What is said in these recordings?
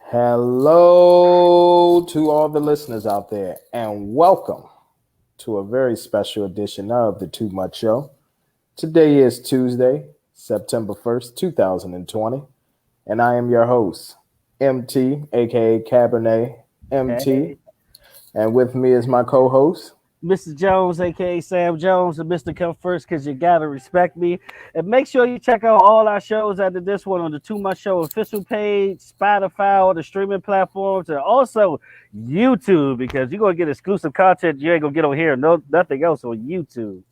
Hello to all the listeners out there, and welcome to a very special edition of the Too Much Show. Today is Tuesday, September 1st, 2020, and I am your host, MT, aka Cabernet MT, Hey, and with me is my co host. Mr. Jones, aka Sam Jones, and Mr. Come First, because you gotta respect me. And make sure you check out all our shows after this one on the Too Much Show official page, Spotify, all the streaming platforms, and also YouTube, because you're gonna get exclusive content you ain't gonna get on here, no nothing else on YouTube.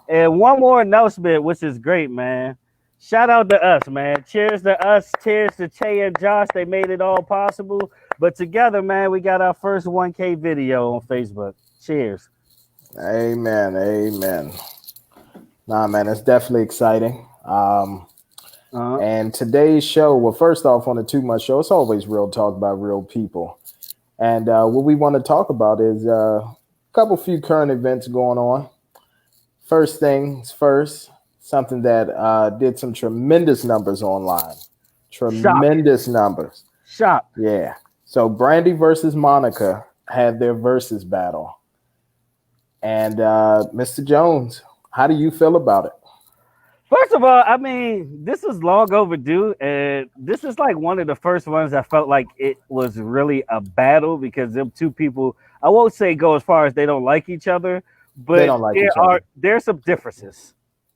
And one more announcement, which is great, man. Shout out to us, man. Cheers to us. Cheers to Che and Josh. They made it all possible. But together, man, we got our first 1K video on Facebook. Cheers. Amen, amen. Nah, man, it's definitely exciting. Uh, And today's show, well, first off, on the Too Much Show, it's always real talk about real people. And what we want to talk about is a couple few current events going on. First things first, something that did some tremendous numbers online. shocked. Tremendous numbers. Shocked. Yeah. So Brandy versus Monica had their versus battle. And Mr. Jones, how do you feel about it? First of all, I mean, this is long overdue, and this is like one of the first ones I felt like it was really a battle because them two people. I won't say go as far as they don't like each other, They but don't like each other. there's some differences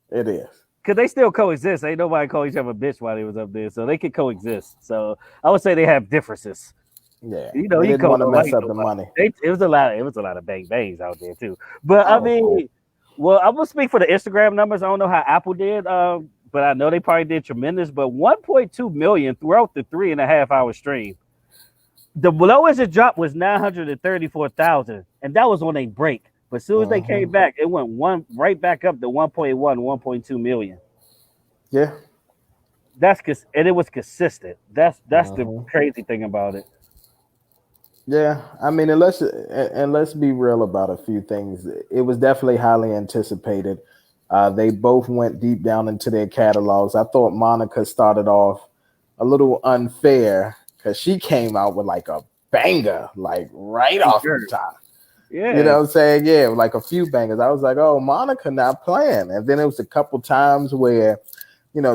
It is. because they still coexist. Ain't nobody call each other a bitch while they was up there, so they could coexist. So I would say they have differences. Yeah. You know, They you didn't call want to them mess like up the money. it was a lot. It was a lot of bang bangs out there too. But I Oh, cool. mean, well, I'm gonna speak for the Instagram numbers. I don't know how Apple did, but I know they probably did tremendous. But 1.2 million throughout the 3.5 hour stream. The lowest it dropped was 934,000, and that was on a break. But as soon as they came Mhm. back, it went one right back up to 1.1, 1.2 million. Yeah. And it was consistent. That's the Mhm. crazy thing about it. Yeah, I mean, and let's be real about a few things. It was definitely highly anticipated. They both went deep down into their catalogs. I thought Monica started off a little unfair because she came out with like a banger, like right For off the sure. top. You know Yeah. what I'm saying? Yeah, like a few bangers. I was like, oh, Monica not playing. And then it was a couple times where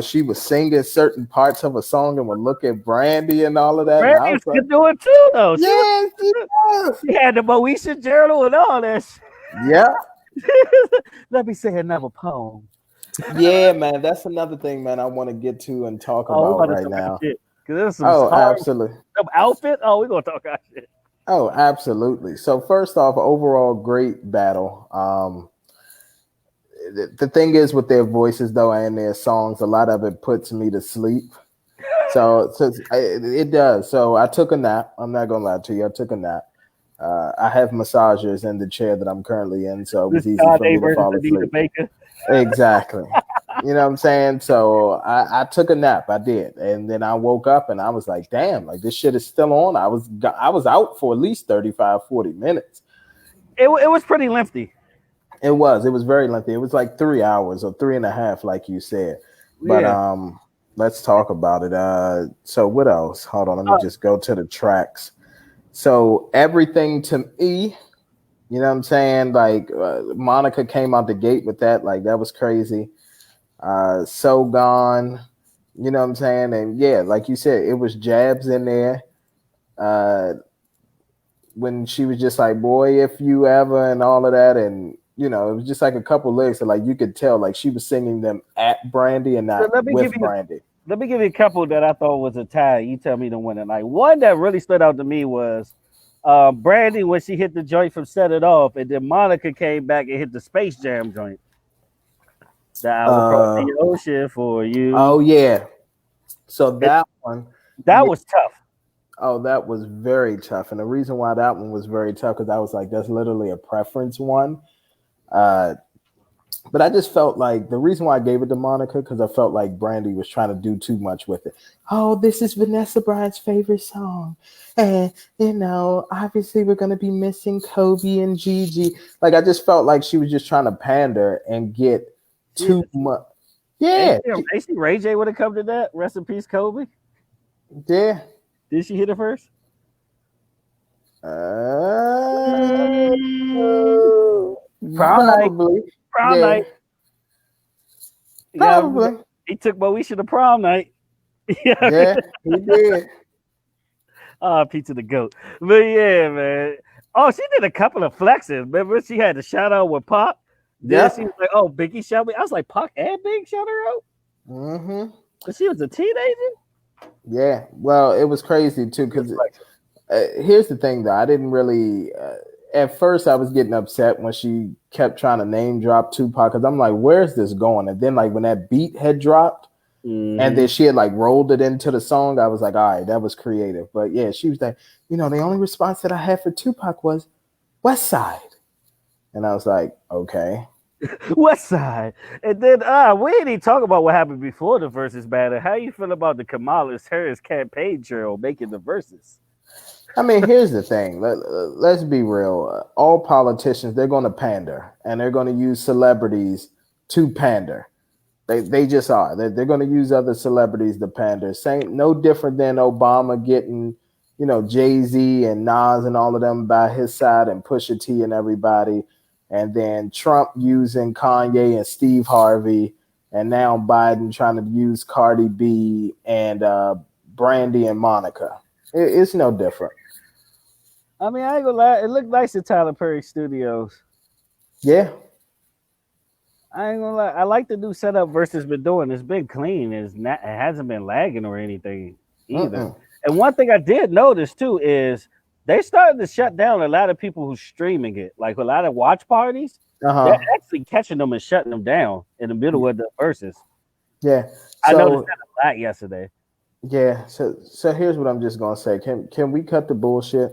she was singing certain parts of a song and would look at Brandy and all of that. And I Brandy was like, could do it too, though. yes, she does. She had the Moesha journal and all that. Yeah. Let me say another poem. Yeah, man. That's another thing, man, I want to get to and talk Oh, we about about to right talk our now. shit. Cause there's some Oh, hard absolutely. some outfit. Oh, we gonna talk our shit. Oh, absolutely. So first off, overall great battle. The thing is with their voices though and their songs, a lot of it puts me to sleep. It does. So I took a nap. I'm not gonna lie to you. I took a nap. I have massagers in the chair that I'm currently in, so it This was easy for Kanye me to versus fall Anita asleep. Baker. Exactly. You know what I'm saying? So I took a nap. I did, and then I woke up and I was like, "Damn! Like this shit is still on." I was out for at least 35, 40 minutes. It was pretty lengthy. It was very lengthy. It was like 3 hours or three and a half, like you said. But Yeah. let's talk about it. So what else? Hold on, let me Uh, just go to the tracks. So everything to me, you know what I'm saying? Like Monica came out the gate with that, like that was crazy. So gone, you know what I'm saying? And yeah, like you said, it was jabs in there. Uh, when she was just like, "Boy, if you ever," and all of that, and it was just like a couple lyrics that like you could tell like she was singing them at Brandy and so not let me give with you Brandy. let me give you a couple that I thought was a tie. You tell me the winner. Like one that really stood out to me was Brandy when she hit the joint from Set It Off, and then Monica came back and hit the Space Jam joint. That I will cross Uh, the ocean for oh you. yeah. So It, that one, that yeah. was tough. Oh, that was very tough, and the reason why that one was very tough because I was like, that's literally a preference one. Uh, But I just felt like the reason why I gave it to Monica because I felt like Brandy was trying to do too much with it. Oh, this is Vanessa Bryant's favorite song, and obviously we're gonna be missing Kobe and Gigi. Like I just felt like she was just trying to pander and get She, too much. Yeah, AC Ray J would have come to that. Rest in peace, Kobe. yeah. Did she hit it first? Uh, Mm, prom night. probably. Prom Yeah, night. Yeah, probably. he took Moesha to prom night. Yeah. Yeah, he did. Pizza the goat. But yeah, man. Oh, she did a couple of flexes. Remember, she had the shout out with Pac. Then she Yep. was like, "Oh, Biggie shot me." I was like, "Pac and Big shout her out," Mm-hmm. but she was a teenager. Yeah. Well, it was crazy too She was because flexing. here's the thing though. I didn't really. At first, I was getting upset when she kept trying to name drop Tupac because I'm like, "Where's this going?" And then, like when that beat had dropped, and then Mm-hmm. she had like rolled it into the song, I was like, "All right, that was creative." But yeah, she was like, the only response that I had for Tupac was West Side, and I was like, "Okay." West Side, and then we didn't even talk about what happened before the verses battle. How you feel about the Kamala Harris campaign trail making the verses? I mean, here's the thing. Let's be real. All politicians, they're going to pander and they're going to use celebrities to pander. They just are. They're going to use other celebrities to pander. Same, no different than Obama getting, Jay-Z and Nas and all of them by his side and Pusha T and everybody. And then Trump using Kanye and Steve Harvey. And now Biden trying to use Cardi B and Brandy and Monica. It's no different. I mean, I ain't gonna lie, it looked nice at Tyler Perry Studios. Yeah. I ain't gonna lie, I like the new setup versus been doing. It's been clean. It's not. It hasn't been lagging or anything either. Mm-mm. And one thing I did notice too is they started to shut down a lot of people who's streaming it. Like a lot of watch parties, they're Uh-huh. actually catching them and shutting them down in the middle of the verses. Yeah. I noticed So that a lot yesterday. yeah. So here's what I'm just gonna say. Can we cut the bullshit?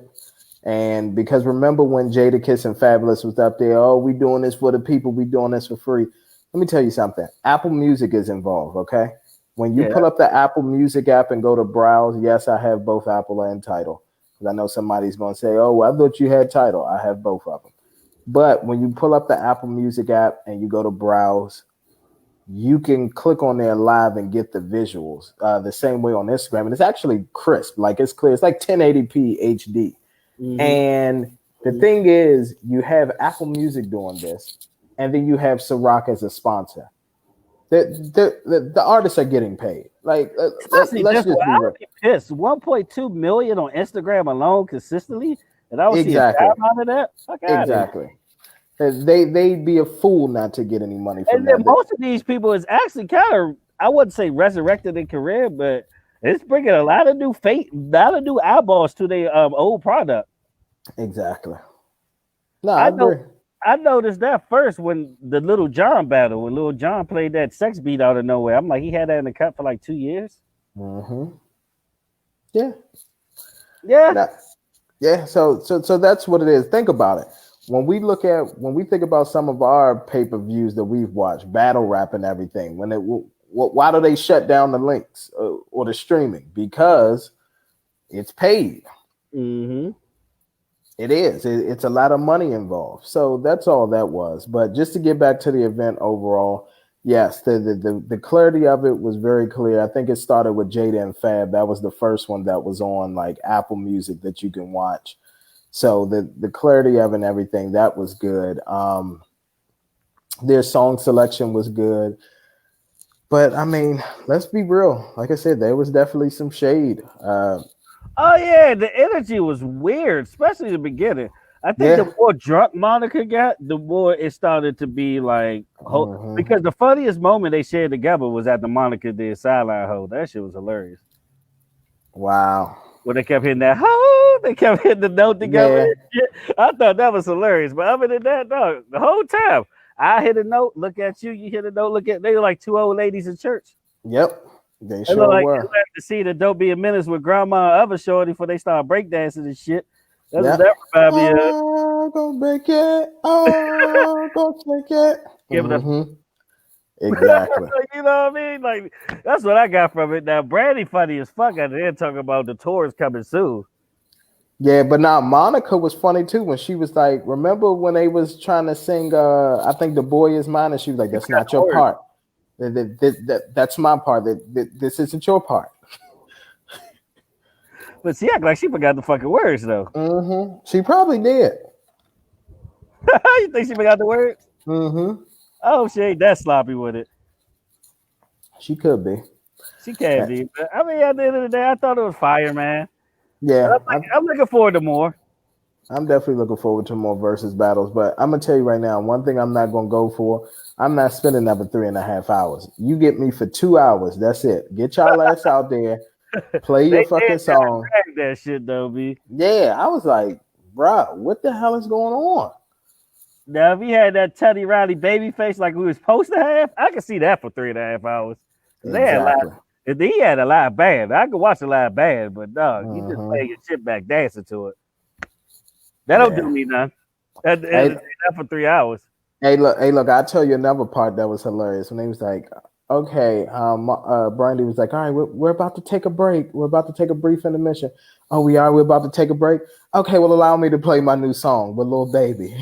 And because remember when Jada Kiss and Fabulous was up there, oh, we doing this for the people, we doing this for free. Let me tell you something. Apple Music is involved, okay? When you Yeah, pull up the Apple Music app and go to browse, yes, I have both Apple and Tidal. Because I know somebody's gonna say, oh, well, I thought you had Tidal. I have both of them. But when you pull up the Apple Music app and you go to browse, you can click on there live and get the visuals the same way on Instagram. And it's actually crisp, like it's clear. It's like 1080p HD. hmm And the thing is, you have Apple Music doing this, and then you have Ciroc as a sponsor. The artists are getting paid. Like, especially let's this one. just be I real. would be pissed. 1.2 million on Instagram alone consistently, and I don't see a Exactly. dime out of that. Fuck out of here. Exactly. They'd be a fool not to get any money from And then that. most of these people is actually kind of, I wouldn't say resurrected their career, but it's bringing a lot of new fate, a lot of new eyeballs to their old product. Exactly. No, I I know. agree. I noticed that first when the Little John battle, when Little John played that sex beat out of nowhere. I'm like, he had that in the cut for like 2 years. Hmm. Yeah. Yeah. No, yeah. So that's what it is. Think about it. When we think about some of our pay-per-views that we've watched, battle rap and everything, why do they shut down the links or the streaming? Because it's paid. hmm It is. It's a lot of money involved. So that's all that was. But just to get back to the event overall, yes, the clarity of it was very clear. I think it started with Jada and Fab. That was the first one that was on like Apple Music that you can watch. So the clarity of it and everything, that was good. Their song selection was good. But I mean, let's be real. Like I said, there was definitely some shade. Oh yeah, the energy was weird, especially the beginning. I think the Yeah. more drunk Monica got, the more it started to be like, Hmm. because the funniest moment they shared together was at the Monica did sideline hold. That shit was hilarious. Wow. When they kept hitting that ho, they kept hitting the note together. Yeah. And shit. I thought that was hilarious. But other than that, dog, the whole time I hit a note, look at you, you hit a note, look at they were like two old ladies in church. Yep. They They look sure like they were. like to see the Don't Be a Menace with grandma and other shorty before they start breakdancing and shit. That's what Yep. that reminded me of. Oh, go break it. Oh, go take it. Give it up. Mm-hmm. Exactly. You know what I mean? Like that's what I got from it. Now Brandy funny as fuck out there talking about the tours coming soon. Yeah, but now Monica was funny too when she was like, remember when they was trying to sing I think The Boy Is Mine, and she was like, She that's cut not the your words. part. That's my part. This isn't your part. But she act like she forgot the fucking words though. She probably did. You think she forgot the words? Oh, she ain't that sloppy with it. She could be. She can't Uh, be. But, I mean, at the end of the day, I thought it was fire, man. And Yeah, I'm looking forward to more. I'm definitely looking forward to more versus battles. But I'm gonna tell you right now, one thing I'm not gonna go for. I'm not spending another 3.5 hours. You get me for 2 hours. That's it. Get y'all ass out there, play your They fucking did try to song. drag that shit though, B. Yeah, I was like, bruh, what the hell is going on? Now, if he had that Teddy Riley baby face like we was supposed to have, I could see that for 3.5 hours. Cause they had live, Exactly. if he had a live band, I could watch a live band, but dog, you just hmm play your shit back dancing to it. That don't do Yeah. me none. That Hey, for 3 hours. hey, look, I'll tell you another part that was hilarious. When he was like, okay, Brandy was like, all right, we're about to take a break. We're about to take a brief intermission. Oh, we are? We're about to take a break? Okay, well, allow me to play my new song with Lil Baby.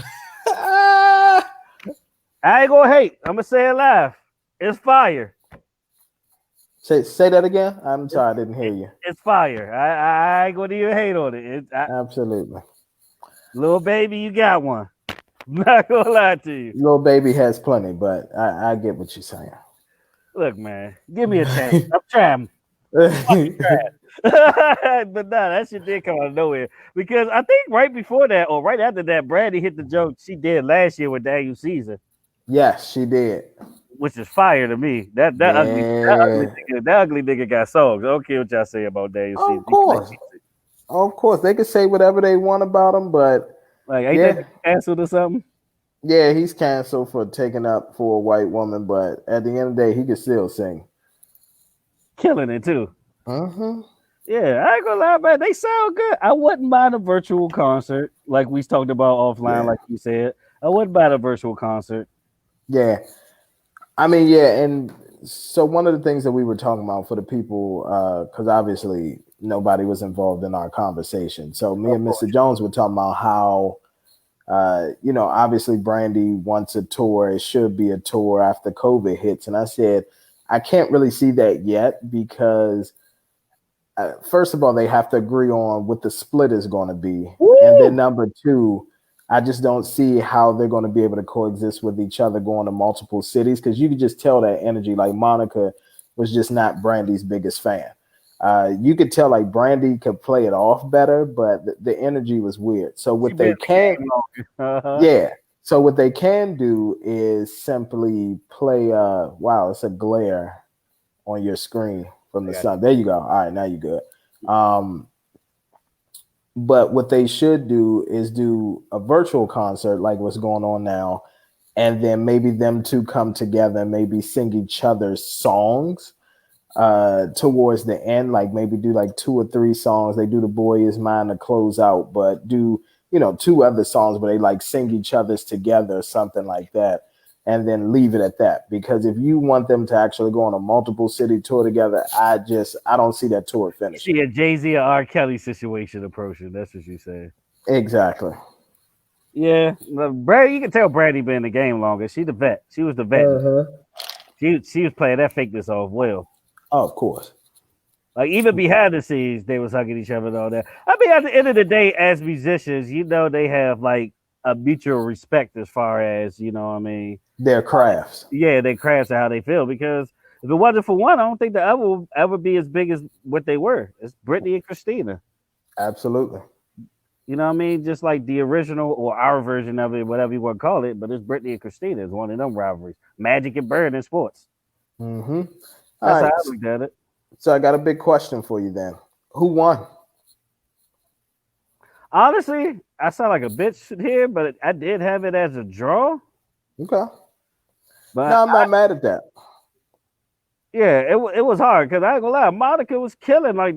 I ain't gonna hate. I'm gonna say it live. It's fire. Say that again. I'm It's, sorry, I didn't hear you. it's fire. I ain't gonna even hate on it. Absolutely. Little baby, you got one. I'm not gonna lie to you. Lil Baby has plenty, but I get what you're saying. Look, man, give me a chance. I'm trying. Fucking trying. But nah, that shit did come out of nowhere. Because I think right before that, or right after that, Brandy hit the joke she did last year with Daniel Caesar, Yes, she did. which is fire to me. Yeah. That ugly nigga got songs. I don't care what y'all say about Daniel Caesar. Of course. Of course. They could say whatever they want about him, but Like, ain't that yeah. nigga canceled or something? Yeah, he's canceled for taking up for a white woman, but at the end of the day, he can still sing. Killing it too. Mm-hmm. Yeah, I ain't gonna lie, man. They sound good. I wouldn't mind a virtual concert, like we talked about offline, Yeah. like you said. I wouldn't mind a virtual concert. Yeah. I mean, yeah, and so one of the things that we were talking about for the people, because obviously nobody was involved in our conversation. So me Of and Mr. course. Jones were talking about how obviously Brandy wants a tour. It should be a tour after COVID hits. And I said, I can't really see that yet because, first of all, they have to agree on what the split is going to be. And then Woo! number two, I just don't see how they're going to be able to coexist with each other going to multiple cities because you could just tell that energy. Like Monica was just not Brandy's biggest fan. You could tell like Brandy could play it off better, but the energy was weird. So She what been they in the can, game longer. Uh-huh. yeah. So what they can do is simply play. Wow, it's a glare on your screen from I the got sun. There you go. All right, now you good. Um, but what they should do is do a virtual concert like what's going on now, and then maybe them two come together and maybe sing each other's songs towards the end, like maybe do like 2 or 3 songs. They do The Boy Is Mine to close out, but do 2 other songs where they like sing each other's together or something like that, and then leave it at that. Because if you want them to actually go on a multiple city tour together, I don't see that tour You finishing. see a Jay-Z or R. Kelly situation approaching. That's what you saying. Exactly. Yeah. Brady, you can tell Brandy been in the game longer. She the vet. She was the vet. She was playing that fakeness off well. Oh, of course. Like even behind the scenes, they was hugging each other and all that. I mean, at the end of the day, as musicians, they have like a mutual respect as far as what I mean. Their crafts. Yeah, they crafts and how they feel because if it wasn't for one, I don't think the other will ever be as big as what they were. It's Britney and Christina. Absolutely. You know what I mean? Just like the original or our version of it, whatever you want to call it, but it's Britney and Christina. It's one of them rivalries. Magic and Bird in sports. Mm-hmm. That's All how right. I looked at it. So I got a big question for you then. Who won? Honestly, I sound like a bitch here, but I did have it as a draw. Okay. But No, I'm not mad at that. yeah, it was hard because I ain't gonna lie, Monica was killing. Like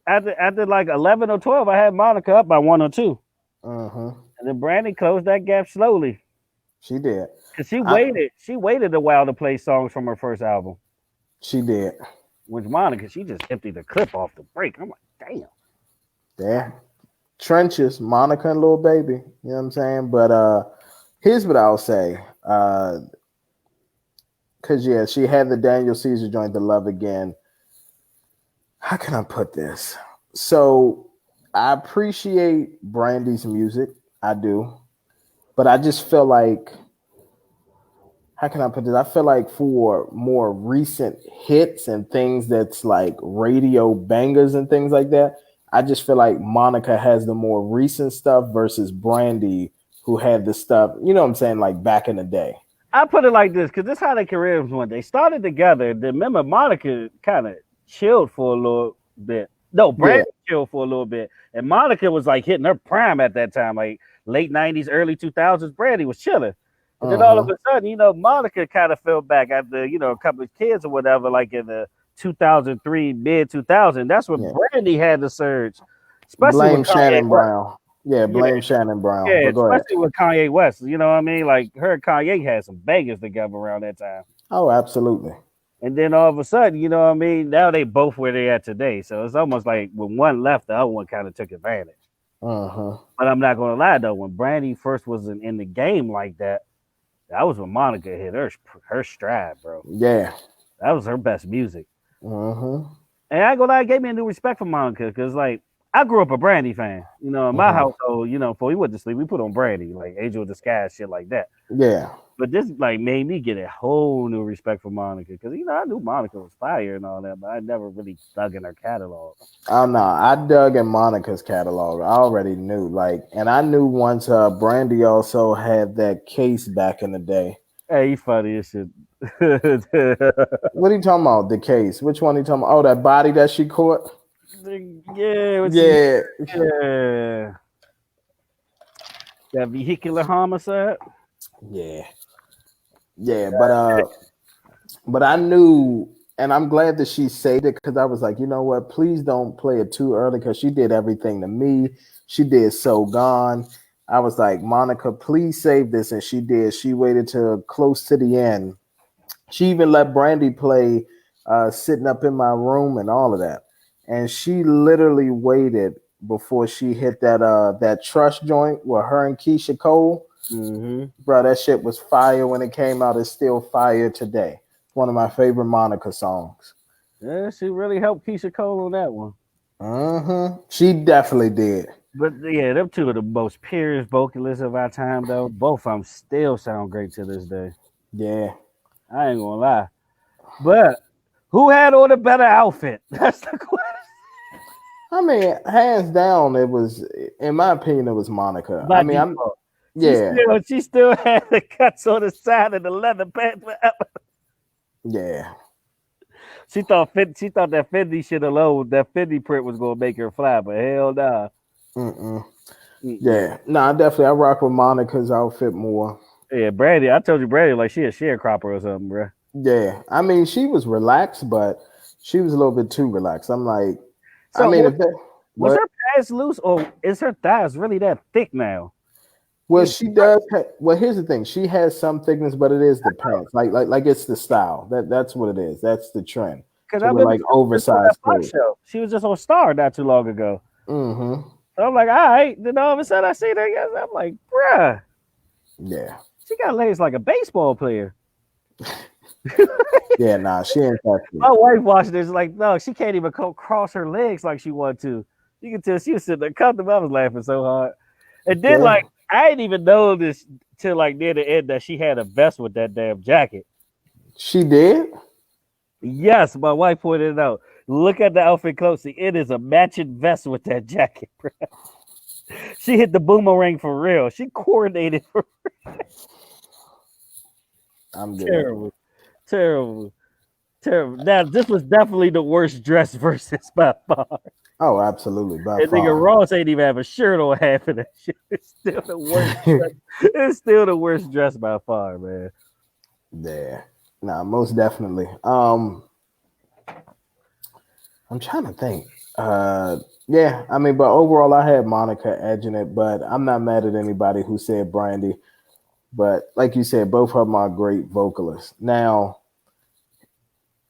after like 11 or 12, I had Monica up by 1 or 2, Mm-hmm. and then Brandy closed that gap slowly She did. because she waited a while to play songs from her first album. She did. Which Monica, she just emptied the clip off the break. I'm like, damn. Yeah. Trenches, Monica and Lil Baby. You know what I'm saying? But here's what I'll say. Cause yeah, she had the Daniel Caesar joint, The Love Again. How can I put this? So I appreciate Brandy's music. I do. But I just feel like, how can I put this? I feel like for more recent hits and things that's like radio bangers and things like that, I just feel like Monica has the more recent stuff versus Brandy, who had the stuff, you know what I'm saying, like back in the day. I put it like this because this is how their careers went. They started together. Then remember, Monica kind of chilled for a little bit. No, Yeah. Brandy chilled for a little bit, and Monica was like hitting her prime at that time, like late '90s, early 2000s. Brandy was chilling, and then all of Uh-huh. a sudden, Monica kind of fell back after a couple of kids or whatever, like in the 2003 mid 2000. That's when Yeah. Brandy had the surge, especially with Blame Kanye Shannon West. Brown. Yeah, Yeah, blame Shannon Brown. yeah, But go ahead. especially with Kanye West. You know what I mean? Like her and Kanye had some bangers together around that time. Oh, absolutely. And then all of a sudden, you know what I mean? Now they both where they at today. So it's almost like when one left, the other one kind of took advantage. Uh-huh. But I'm not gonna lie though, when Brandy first was in the game like that, that was when Monica hit her stride, bro. Yeah. That was her best music. Uh-huh. And I ain't gonna lie, it gave me a new respect for Monica because like I grew up a Brandy fan. You know, in my Uh-huh. household, before we went to sleep, we put on Brandy, like Angel of the Sky, shit like that. Yeah. But this like made me get a whole new respect for Monica because I knew Monica was fire and all that, but I never really dug in her catalog. Oh no, I dug in Monica's catalog. I already knew. Like, and I knew once Brandy also had that case back in the day. Hey, you funny as shit. What are you talking about? The case. Which one are you talking about? Oh, that body that she caught? Yeah, Yeah. yeah. That vehicular homicide. Yeah. Yeah. But I knew, and I'm glad that she saved it because I was like, you know what? Please don't play it too early because she did everything to me. She did So Gone. I was like, Monica, please save this. And she did. She waited till close to the end. She even let Brandy play sitting up in my room and all of that. And she literally waited before she hit that trust joint with her and Keisha Cole. Mm-hmm. Bro, that shit was fire when it came out. It's still fire today. One of my favorite Monica songs. Yeah, she really helped Keisha Cole on that one. She definitely did. But yeah, them two are the most purest vocalists of our time, though. Both of them still sound great to this day. Yeah. I ain't gonna lie. But who had on the better outfit? That's the question. I mean, hands down, it was, in my opinion, it was Monica. By I mean, default. yeah. She still had the cuts on the side of the leather pants. Yeah. She thought that Fendi shit alone, that Fendi print was gonna make her fly, but hell nah. Yeah. No, I rock with Monica's outfit more. Yeah, Brandy. I told you, Brandy, like she a sharecropper or something, bro. Yeah. I mean, she was relaxed, but she was a little bit too relaxed. I'm like, So I mean, if that, was but, her pants loose or is her thighs really that thick now? well, she does. Well, here's the thing. She has some thickness, but it is the pants. Like it's the style. That's what it is. That's the trend. Because So I we're remember like oversized clothes. show. She was just on Star not too long ago. Mm-hmm. So I'm like, all right. Then all of a sudden I see her. Yes, I'm like, bruh, Yeah. she got legs like a baseball player. Yeah. Nah, she ain't that thick. My wife watching this like, no, she can't even cross her legs like she wanted to. You can tell she was sitting there comfortable. I was laughing so hard. And then Yeah. like I didn't even know this till like near the end that she had a vest with that damn jacket. She did. Yes, my wife pointed it out. Look at the outfit closely. It is a matching vest with that jacket, bro. She hit the boomerang for real. She coordinated for I'm good. terrible. Now this was definitely the worst dress versus by far. Oh, absolutely. By And nigga far. Ross ain't even have a shirt on half of that shit. It's still the worst. It's still the worst dress by far, man. Yeah. Nah, most definitely. I'm trying to think. Yeah, I mean, but overall, I had Monica edging it, but I'm not mad at anybody who said Brandy. But like you said, both of them are great vocalists. Now,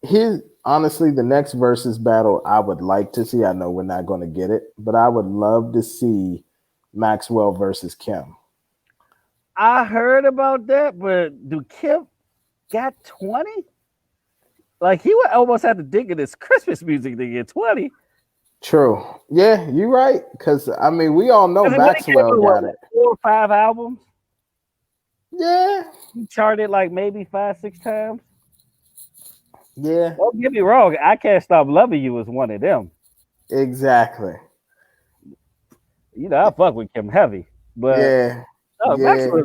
here's honestly the next versus battle I would like to see. I know we're not going to get it, but I would love to see Maxwell versus Kim. I heard about that, but do Kim got 20? Like he would almost have to dig in his Christmas music to get 20. True. Yeah, you're right. Because I mean, we all know Because when he came Maxwell with got it. 4 or 5 albums, Yeah, he charted like maybe 5, 6 times. yeah, Don't get me wrong, I Can't Stop Loving You is one of them. exactly. You know, I fuck with Kim heavy, but Yeah, yeah. Maxwell,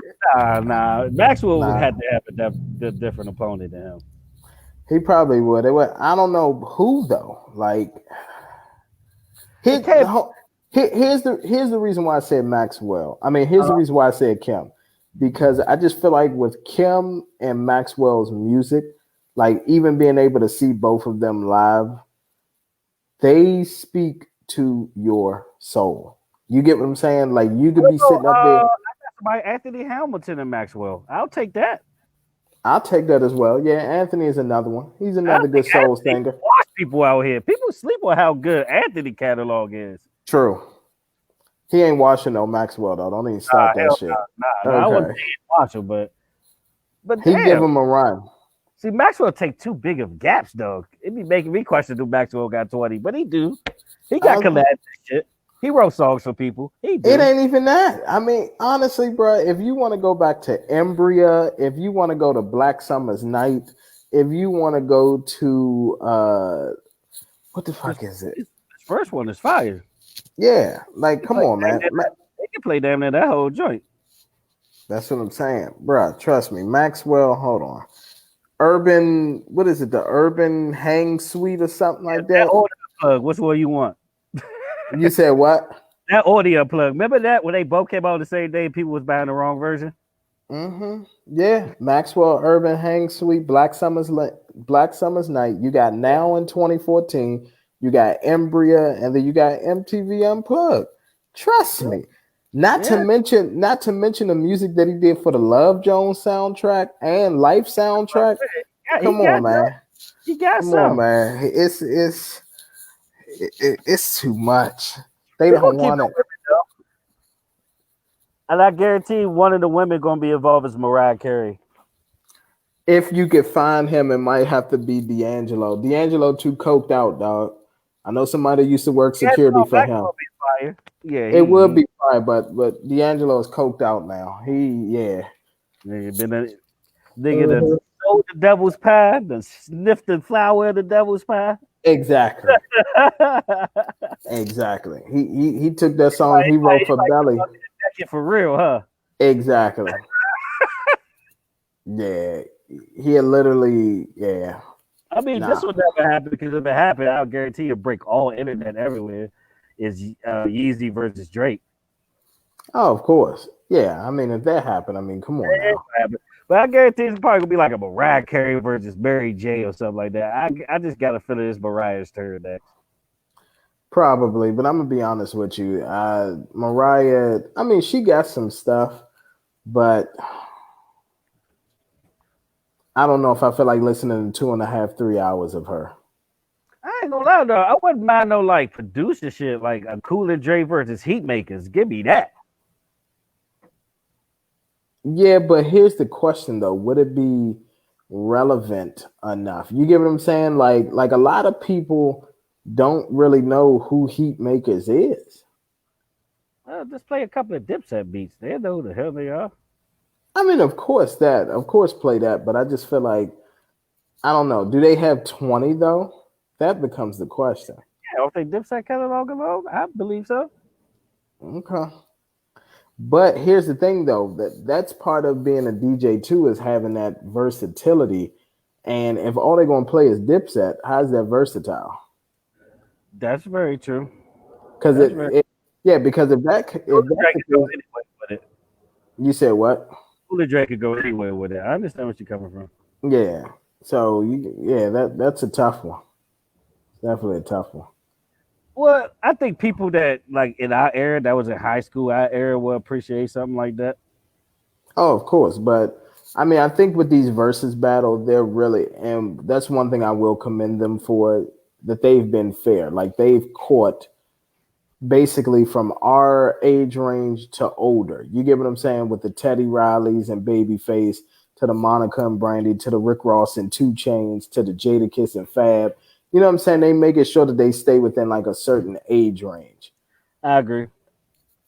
nah, Maxwell Nah, had to have a different opponent than him. he probably would. It would. I don't know who though. Like, It here, can't. here's the reason why I said Maxwell. I mean, here's the reason why I said Kim, because I just feel like with Kim and Maxwell's music, like even being able to see both of them live, they speak to your soul. You get what I'm saying? Like you could be Well, sitting up there. I got somebody Anthony Hamilton and Maxwell. I'll take that. I'll take that as well. Yeah, Anthony is another one. He's I another good think soul Anthony singer. can wash people out here. People sleep on how good Anthony catalog is. True. He ain't watching no Maxwell though. Don't even start that Hell shit. no. I wouldn't Okay. say it's Marshall, but He give damn. him a run. See, Maxwell take too big of gaps, though. It be making me question do Maxwell got 20, but he do. He got Uh, collabs and shit. He wrote songs for people. He it do. ain't even that. I mean, honestly, bro, if you want to go back to Embria, if you want to go to Black Summer's Night, if you want to go to what the His, fuck is it? his first one is fire. Yeah, like He come play on, damn man. near that. He can play damn near that whole joint. That's what I'm saying, bro. Trust me, Maxwell. Hold on. Urban, what is it? The Urban Hang Suite or something Yeah, like that that. audio plug. Which one you want? You said what? That audio plug. Remember that when they both came out the same day, people was buying the wrong version. Mm-hmm. Yeah, Maxwell Urban Hang Suite, Black Summer's Night. You got Now in 2014. You got Embria, and then you got MTV Unplugged. Trust me. Yeah, Not to mention the music that he did for the Love Jones soundtrack and Life soundtrack. yeah, Come on, man. he got Come on, some. man. It's too much. They He gonna don't keep want it it. with it though. And I guarantee one of the women gonna be involved is Mariah Carey. If you could find him, it might have to be D'Angelo. D'Angelo too coked out, dog. I know somebody used to work Yeah, security no, for Max him. gonna be fire. Yeah, It would be fine, but D'Angelo is coked out now. Yeah. nigga been a nigga that Mhm. sold the devil's pie, the sniffed the flower of the devil's pie. Exactly. like, Exactly. He took that song he wrote for Belly. for real, huh? Exactly. Yeah. He had literally, yeah. I mean, this Nah. will never happen because if it happened, I'll guarantee you break all internet everywhere. Is Yeezy versus Drake. Oh, of course. Yeah. I mean, if that happened, I mean, come on now. But I guarantee it's probably gonna be like a Mariah Carey versus Mary J or something like that. I just got a feeling it's Mariah's turn next. Probably, but I'm gonna be honest with you. Mariah, I mean, she got some stuff, but I don't know if I feel like listening to 2.5, 3 hours of her. I ain't gonna lie though, I wouldn't mind no like producer shit like a Cool and Dre versus Heatmakers. Give me that. Yeah, but here's the question though: would it be relevant enough? You get what I'm saying? Like a lot of people don't really know who Heat Makers is. Just play a couple of Dipset beats. They know who the hell they are. I mean, of course, play that, but I just feel like I don't know. Do they have 20 though? That becomes the question. Yeah, don't think Dipset catalog alone? I believe so. Okay. But here's the thing though, that's part of being a DJ too, is having that versatility. And if all they're gonna play is Dipset, how's that versatile? That's very true. Because That's very yeah, because if Cooler that's Drake the could go case, anywhere with it. you said what? Cooler Drake could go anywhere with it. I understand where you're coming from. Yeah. So yeah, that's a tough one. Definitely a tough one. Well, I think people that like in our era, that was in high school, our era will appreciate something like that. Oh, of course, but I mean, I think with these versus battle, they're really, and that's one thing I will commend them for, that they've been fair. Like they've caught basically from our age range to older. You get what I'm saying? With the Teddy Rileys and Babyface, to the Monica and Brandy, to the Rick Ross and Two Chains, to the Jada Kiss and Fab. you know what I'm saying? They making sure that they stay within like a certain age range. I agree.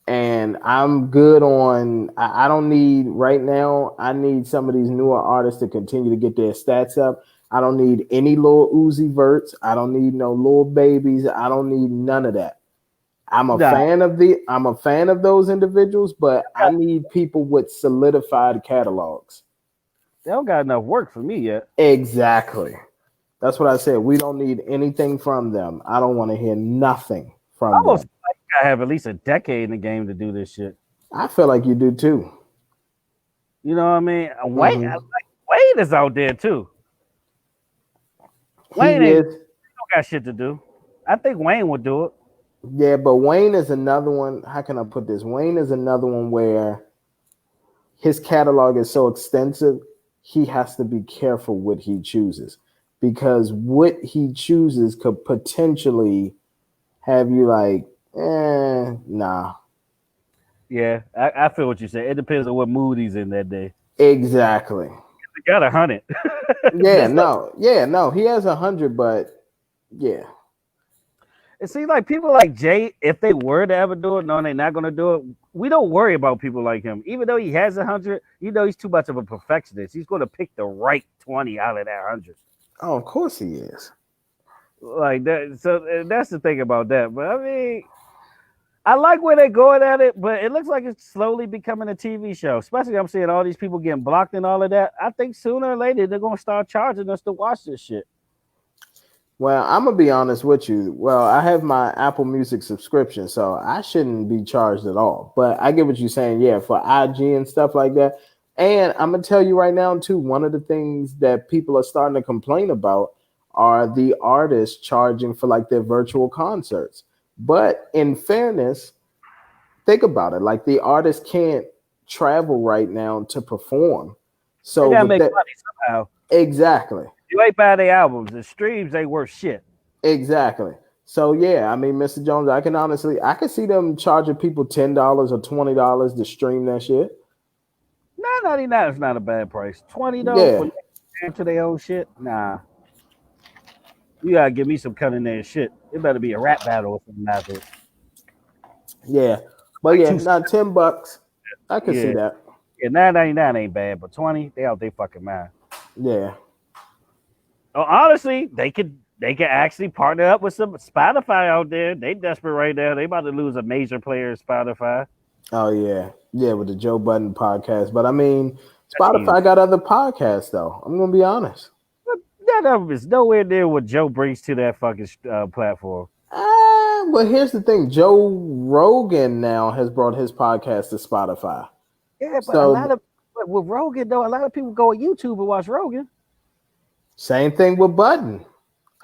And I'm good on. I don't need right now. I need some of these newer artists to continue to get their stats up. I don't need any little Uzi Verts. I don't need no little babies. I don't need none of that. Nah, I'm a fan of those individuals, but I need people with solidified catalogs. they don't got enough work for me yet. Exactly. That's what I said. We don't need anything from them. I don't want to hear nothing I from almost them. feel like you gotta have at least a decade in the game to do this shit. I feel like you do too. You know what I mean? Hmm. Wayne is out there too. Wayne He ain't is. don't got shit to do. I think Wayne would do it. Yeah, but Wayne is another one. How can I put this? Wayne is another one where his catalog is so extensive, he has to be careful what he chooses because what he chooses could potentially have you like, nah. Yeah, I feel what you say. It depends on what mood he's in that day. Exactly. You gotta hunt it. Yeah, Just like no, yeah, no. He has 100, but yeah. it seems like people like Jay, if they were to ever do it, no, they're not gonna do it. We don't worry about people like him, even though he has 100. You know, he's too much of a perfectionist. He's gonna pick the right 20 out of that 100. Oh, of course he is. Like that. So that's the thing about that. But I mean, I like where they're going at it, but it looks like it's slowly becoming a TV show. Especially, I'm seeing all these people getting blocked and all of that. I think sooner or later they're gonna start charging us to watch this shit. Well, I'm gonna be honest with you. Well, I have my Apple Music subscription, so I shouldn't be charged at all. But I get what you're saying. Yeah, for IG and stuff like that. And I'm gonna tell you right now too. One of the things that people are starting to complain about are the artists charging for like their virtual concerts. But in fairness, think about it. Like the artist can't travel right now to perform. They So gotta with make that, money somehow. exactly. You ain't buy their albums. The streams ain't worth shit. Exactly. So yeah, I mean, Mr. Jones, I can see them charging people $10 or $20 to stream that shit. $9.99 is not a bad price. 20 though Yeah, for to their own shit. Nah, you gotta give me some cutting edge shit. It better be a rap battle or something after it. yeah. But Like yeah, two. not $10. I could see Yeah, that. yeah. 9.99 ain't bad, but 20, they out they fucking mind. Yeah. Oh, honestly, they could actually partner up with some Spotify out there. They desperate right now. They about to lose a major player, Spotify. Oh yeah. Yeah, with the Joe Budden podcast. But I mean, That's easy. Spotify got other podcasts though. I'm gonna be honest. But that of is nowhere near what Joe brings to that fucking platform. Well, here's the thing. Joe Rogan now has brought his podcast to Spotify. Yeah, but So with Rogan though, a lot of people go on YouTube and watch Rogan. same thing with Budden.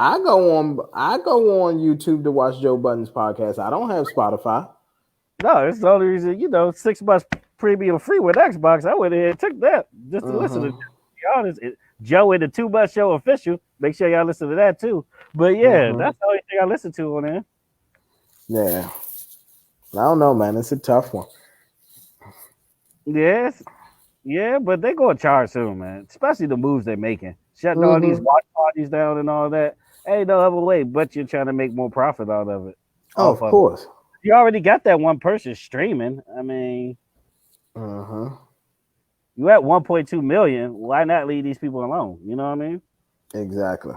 I go on YouTube to watch Joe Budden's podcast. I don't have Spotify. No, it's the only reason, 6 months premium free with Xbox. I went ahead and took that just to listen to. To Hmm. be honest, Joe in the Too Much Show official. Make sure y'all listen to that too. But yeah, Hmm. that's the only thing I listen to on there. Yeah. I don't know, man. It's a tough one. Yes, yeah, but they're gonna charge soon, man. Especially the moves they're making, shutting all these Hmm. watch parties down and all that. Ain't no other way, but you're trying to make more profit out of it, Oh, off of of it. course. You already got that one person streaming. I mean, Hmm. you at 1.2 million. Why not leave these people alone? You know what I mean? Exactly.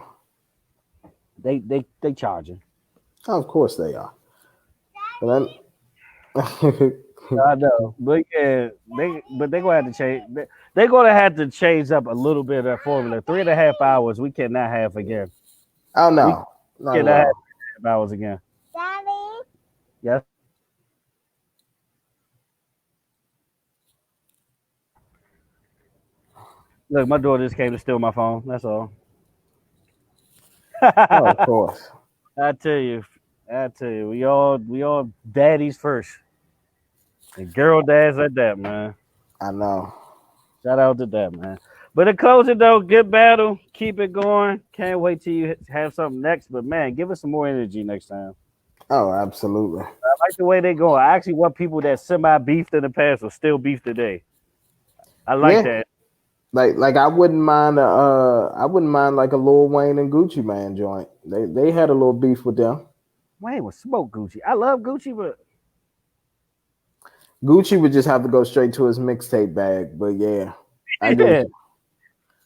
They charging. Oh, of course they are. But then, I know, but yeah, they gonna have to change. They gonna have to change up a little bit of that formula. 3.5 hours we cannot have again. oh We no, not at cannot have all. 3.5 hours again. Daddy. Yes. Look, my daughter just came to steal my phone. That's all. Oh, of course. I tell you, we all daddies first, and girl dads at that, man. I know. Shout out to that, man. But in closing, though, good battle. Keep it going. Can't wait till you have something next. But man, give us some more energy next time. Oh, absolutely. I like the way they go. I actually want people that semi beefed in the past will still beef today. I like Yeah, that. Like I wouldn't mind like a Lil Wayne and Gucci Man joint. They had a little beef with them. Wayne was smoke Gucci. I love Gucci, but Gucci would just have to go straight to his mixtape bag. But yeah, I get what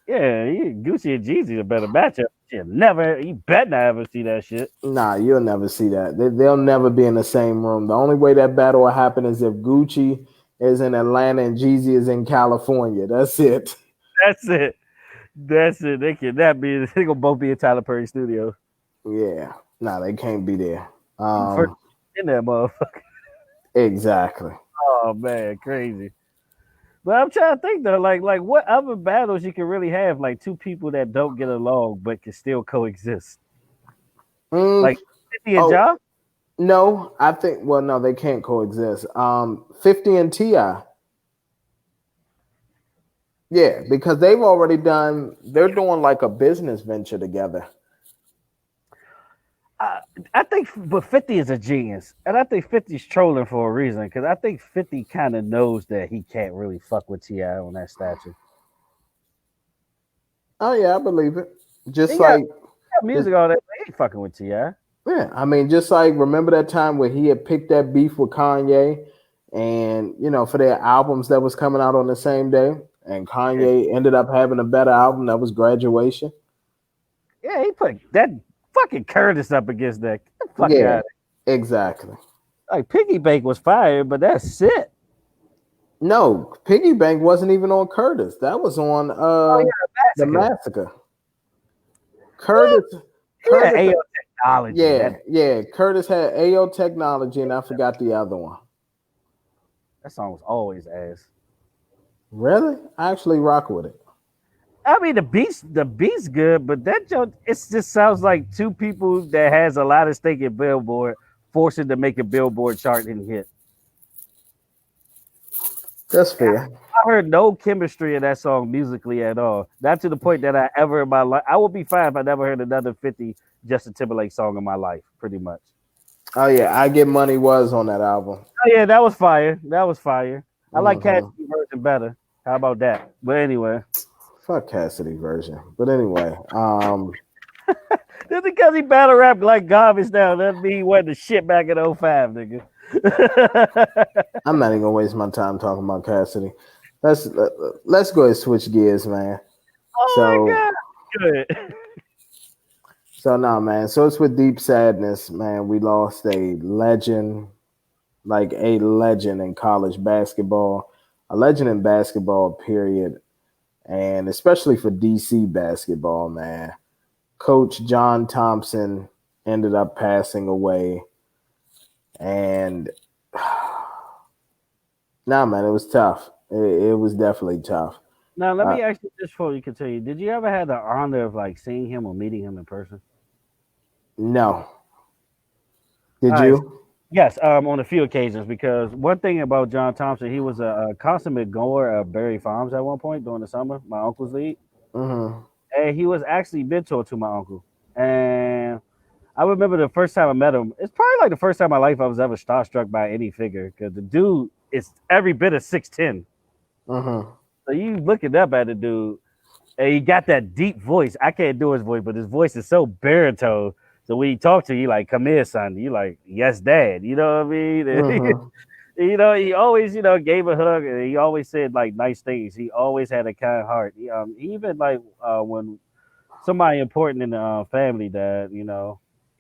yeah, yeah, Gucci and Jeezy a better matchup. You bet not ever see that shit. Nah, you'll never see that. They'll never be in the same room. The only way that battle will happen is if Gucci is in Atlanta and Jeezy is in California. That's it. That's it. That's it. They cannot be. They gonna both be in Tyler Perry studio. Yeah. Nah, they can't be there. You first in that motherfucker. Exactly. Oh man, crazy. But I'm trying to think though, like what other battles you can really have, like two people that don't get along but can still coexist, Mm, like 50 and oh Ja. no, I think. Well, no, they can't coexist. 50 and Ti. Yeah, because they've already done. They're doing like a business venture together. I, I think, but 50 is a genius, and I think 50's trolling for a reason because I think 50 kind of knows that he can't really fuck with Ti on that stature. Oh yeah, I believe it. Just He got, like, just music all that, but he ain't fucking with Ti. yeah, I mean, just like remember that time where he had picked that beef with Kanye, and for their albums that was coming out on the same day, and Yeah, Kanye ended up having a better album that was Graduation. yeah, he put that fucking Curtis up against that. Get the fuck Yeah, out! exactly. Like Piggy Bank was fired, but that's it. No, Piggy Bank wasn't even on Curtis. That was on Oh yeah, the Massacre. Massacre. What? Curtis, Yeah, Curtis, AO technology. yeah, yeah. Curtis had AO Technology, and I forgot the other one. That song was always ass. Really? I actually rock with it. I mean, the beat's good, but that joke, it just sounds like two people that has a lot of stake in Billboard forcing to make a Billboard chart and hit. That's I fair. I heard no chemistry in that song musically at all. Not to the point that I ever in my life. I would be fine if I never heard another 50 Justin Timberlake song in my life, pretty much. Oh yeah, I Get Money was on that album. Oh yeah, that was fire. That was fire. I like Hmm. Cassidy's version better. How about that? But anyway, Fuck Cassidy version. But anyway, just because he battle rap like garbage now doesn't mean he wasn't the shit back in '05, nigga. I'm not even gonna waste my time talking about Cassidy. Let's go ahead and switch gears, man. Oh my So god, good. so now, man. So it's with deep sadness, man. We lost a legend, like a legend in college basketball, a legend in basketball, period, and especially for DC basketball, man. Coach John Thompson ended up passing away, and nah, man, it was tough. It was definitely tough. Now let Uh, me ask you this before you continue. Did you ever have the honor of like seeing him or meeting him in person? no, All did right. you? Yes, on a few occasions because one thing about John Thompson, he was a consummate goer of Berry Farms at one point during the summer, my uncle's league, Mm-hmm. and he was actually mentor to my uncle. And I remember the first time I met him. It's probably like the first time in my life I was ever starstruck by any figure because the dude is every bit of 6'10". Mm-hmm. So you looking up at the dude, and he got that deep voice. I can't do his voice, but his voice is so baritone. So when he talk to you, like, "Come here, son," you like, "Yes, dad." You know what I mean? Mm-hmm. He always, gave a hug, and he always said like nice things. He always had a kind heart. Even like when somebody important in the family died,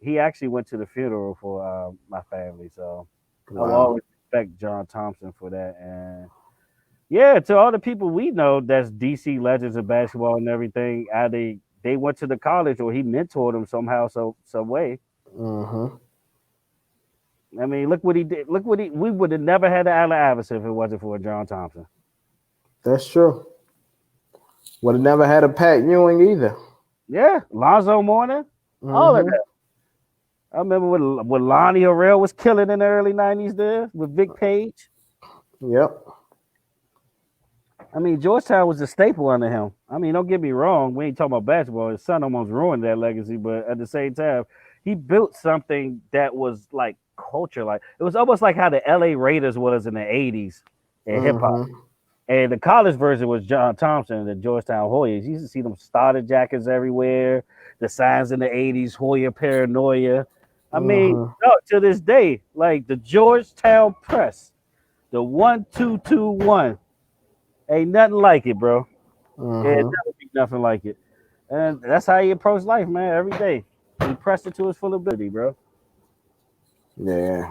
he actually went to the funeral for my family. So I will Wow. always respect John Thompson for that. And yeah, to all the people we know that's DC legends of basketball and everything, they went to the college or he mentored them somehow, some way. Mm-hmm. I mean, look what he did. Look what we would have never had the Allen Iverson if it wasn't for John Thompson. That's true. Would have never had a Pat Ewing either. Yeah, Lonzo Mourning, all of Mm-hmm. that. I remember when Lonnie Harrell was killing in the early '90s there with Vic Page. Yep. I mean, Georgetown was a staple under him. I mean, don't get me wrong. We ain't talking about basketball. His son almost ruined that legacy, but at the same time, he built something that was like culture. Like it was almost like how the LA Raiders was in the '80s in hip hop. Mm-hmm. And the college version was John Thompson, the Georgetown Hoyas. You used to see them starter jackets everywhere, the signs in the 80s, Hoya paranoia. I mean, Mm-hmm. no, to this day, like the Georgetown Press, the 1221, ain't nothing like it, bro. It Mm-hmm. never be nothing like it. And that's how he approached life, man, every day. He pressed it to his full ability, bro. Yeah.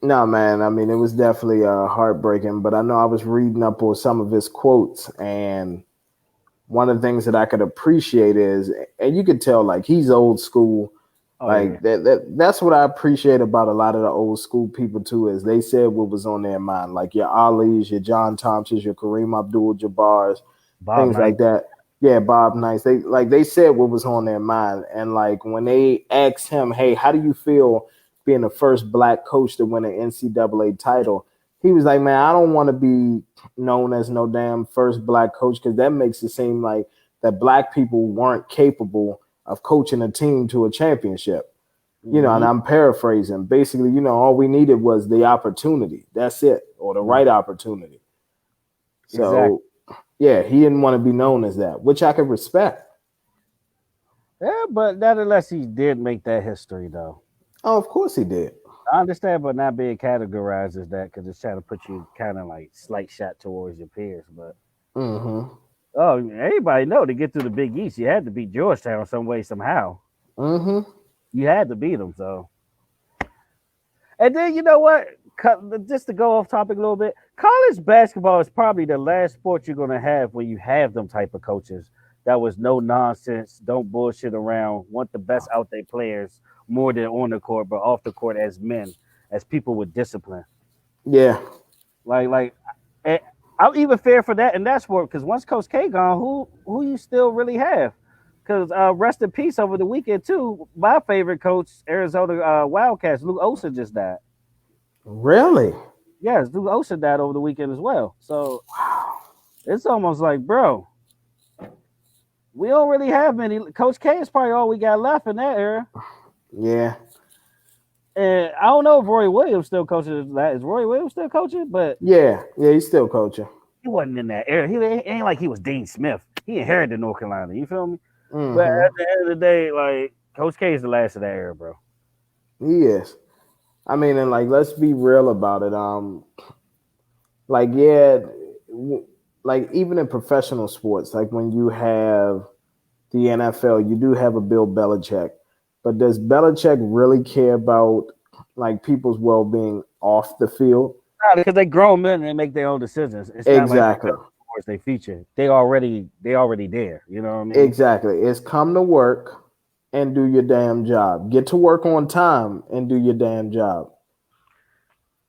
No, man. I mean, it was definitely heartbreaking, but I know I was reading up on some of his quotes, and one of the things that I could appreciate is, and you could tell, like he's old school. Oh yeah. Like that's what I appreciate about a lot of the old school people too, is they said what was on their mind. Like your Ali's, your John Thompsons, your Kareem Abdul-Jabbar's, Bob things Knight. like that. Yeah, Bob Nice. They said what was on their mind, and like when they asked him, "Hey, how do you feel being the first black coach to win an NCAA title?" He was like, "Man, I don't want to be known as no damn first black coach because that makes it seem like that black people weren't capable of coaching a team to a championship." And Mm-hmm. I'm paraphrasing. Basically, all we needed was the opportunity. That's it, or the Right. right opportunity. Exactly. So yeah, he didn't want to be known as that, which I could respect. Yeah, but nonetheless, he did make that history, though. Oh, of course he did. I understand, but not being categorized as that because it's trying to put you kind of like slight shot towards your peers. But Mm-hmm. oh, everybody know to get through the Big East, you had to beat Georgetown some way somehow. Mm-hmm. You had to beat them. So, and then you know what? Just to go off topic a little bit, college basketball is probably the last sport you're gonna have when you have them type of coaches. That was no nonsense, don't bullshit around, want the best out their players more than on the court, but off the court as men, as people with discipline. Yeah. Like, eh, I'm even fair for that in that sport because once Coach K gone, who you still really have? Because rest in peace over the weekend too. My favorite coach, Arizona Wildcats, Luke Olson just died. Really? Yes, Luke Olson died over the weekend as well. So it's almost like, bro, we don't really have many. Coach K is probably all we got left in that era. Yeah. And I don't know if Roy Williams still coaches. Is Roy Williams still coaching? But Yeah. Yeah. He's still coaching. he wasn't in that era. He ain't like he was Dean Smith. He inherited North Carolina. You feel me? But Mm-hmm. at the end of the day, like Coach K is the last of that era, bro. He is. I mean, and like, let's be real about it. Like, yeah, like even in professional sports, like when you have the NFL, you do have a Bill Belichick, but does Belichick really care about like people's well being off the field? Nah, because they grown men and they make their own decisions. It's not like Exactly. sports they feature. They already there. You know what I mean? Exactly. It's come to work and do your damn job. Get to work on time and do your damn job.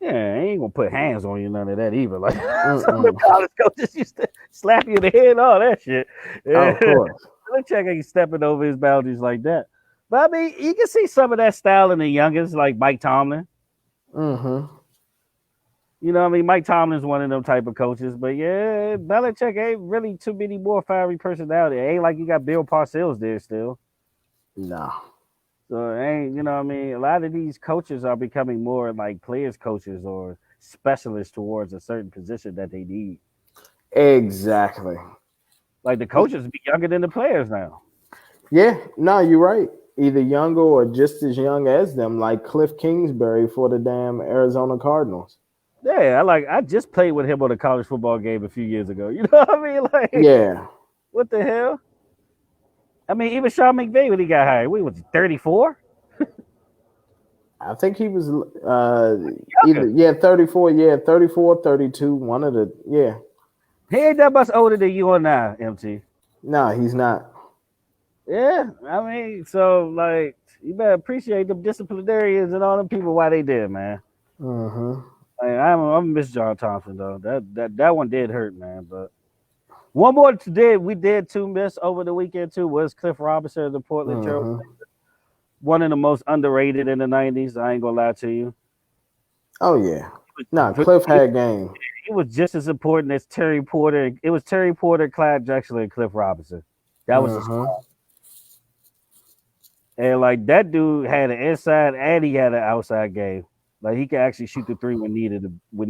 Yeah, I ain't gonna put hands on you, none of that either. Like some of the Mm-mm. college coaches used to slap you in the head, all that shit. Oh, Yeah. of course. Belichick ain't stepping over his boundaries like that. But I mean, you can see some of that style in the youngest, like Mike Tomlin. Mm-hmm. You know what I mean? Mike Tomlin's one of them type of coaches. But yeah, Belichick ain't really too many more fiery personality. It ain't like you got Bill Parcells there still. No. So it ain't, you know what I mean? A lot of these coaches are becoming more like players coaches or specialists towards a certain position that they need. Exactly. Like the coaches be younger than the players now. Yeah, no, you're right. Either younger or just as young as them, like Cliff Kingsbury for the damn Arizona Cardinals. Yeah, I just played with him on a college football game a few years ago. You know what I mean? Like, Yeah, what the hell? I mean, even Sean McVay when he got hired, we was 34. I think he was either Younger. 34, 34, 32, one of the yeah. He ain't that much older than you are now, MT. No, he's not. Yeah, I mean, so like, you better appreciate them disciplinarians and all them people why they did, man. Mm-hmm. Like, I'm miss John Thompson though. That one did hurt, man. But one more we did two miss over the weekend too was Cliff Robinson of the Portland Trail, Mm-hmm. one of the most underrated in the '90s. I ain't gonna lie to you. Oh yeah. Nah, But Cliff had game. he was just as important as Terry Porter. It was Terry Porter, Clyde Drexler, and Cliff Robinson. That was the Mm-hmm. squad. And like that dude had an inside and he had an outside game. Like he can actually shoot the three when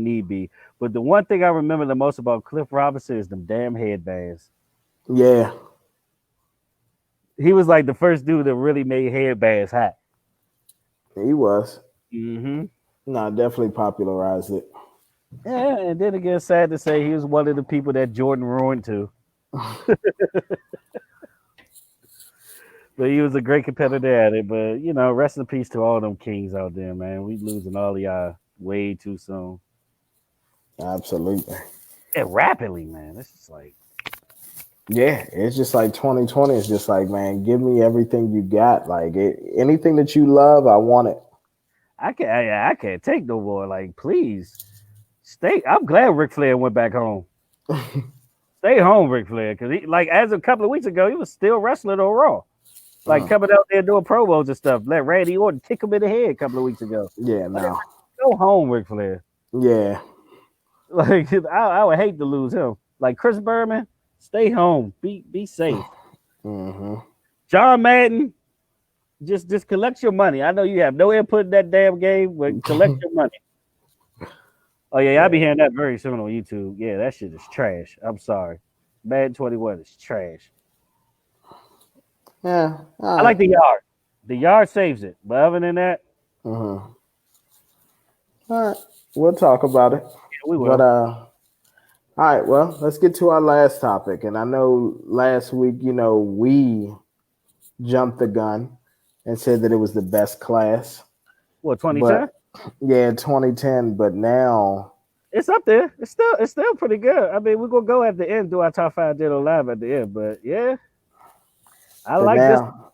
need be. But the one thing I remember the most about Cliff Robinson is them damn headbands. Yeah, He was like the first dude that really made headbands hot. he was. Hmm. No, definitely popularized it. Yeah, and then again, sad to say, he was one of the people that Jordan ruined too. But he was a great competitor at it. But rest in peace to all them kings out there, man. We losing all of y'all way too soon Absolutely. and rapidly, man. It's just like Yeah, it's just like 2020. It's just like, man, give me everything you got. Like anything that you love, I want it. I can't take no more. Like, please stay. I'm glad Ric Flair went back home. Stay home, Ric Flair, because he like as a couple of weeks ago, he was still wrestling on Raw. Like coming out there doing promos and stuff. Let Randy Orton kick him in the head a couple of weeks ago. Yeah, Like, no. go home, Ric Flair. Yeah. Like I would hate to lose him. Like Chris Berman, stay home. Be safe. Mm-hmm. John Madden, just collect your money. I know you have no input in that damn game, but collect your money. Oh yeah, I'll be Yeah. hearing that very soon on YouTube. Yeah, that shit is trash. I'm sorry. Madden 21 is trash. Yeah. All I right. like the yard. The yard saves it. But other than that, Mm-hmm. All right. We'll talk about it. yeah, we But will. all right, well, let's get to our last topic. And I know last week, we jumped the gun and said that it was the best class. What, 2010? But yeah, 2010. But now, It's up there. It's still pretty good. I mean, we're gonna go at the end, do our top five dead or alive at the end. But yeah, I but like this. now,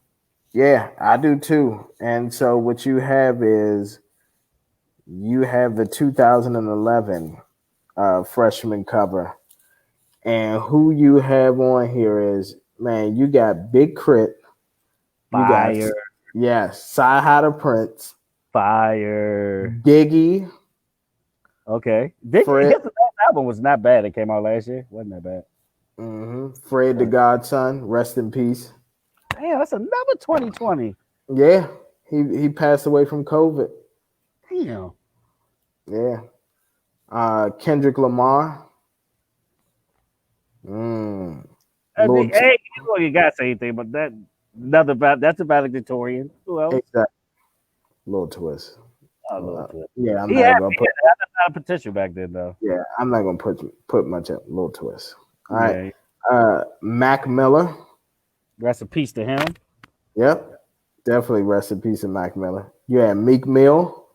yeah, I do too. And so what you have is you have the 2011 freshman cover. And who you have on here is, man, you got Big Crit. You got, Fire, yes, Sci Prince, fire. Diggy, Okay. Fred, His last album was not bad. It came out last year. Wasn't that bad? Fred the Godson, rest in peace. Damn, that's another 2020. Yeah, he passed away from COVID. Damn. Yeah. Kendrick Lamar. Mm. Lil T- Hey, you got to say anything, but that's a valedictorian. Who else? exactly. Lil Twist. Oh, Lil Twist. Yeah, He had a lot of potential back then, though. Yeah, I'm not gonna put much at Lil Twist. All right. Yeah. Mac Miller. Rest in peace to him. Yep. Definitely rest in peace of Mac Miller. You had Meek Mill.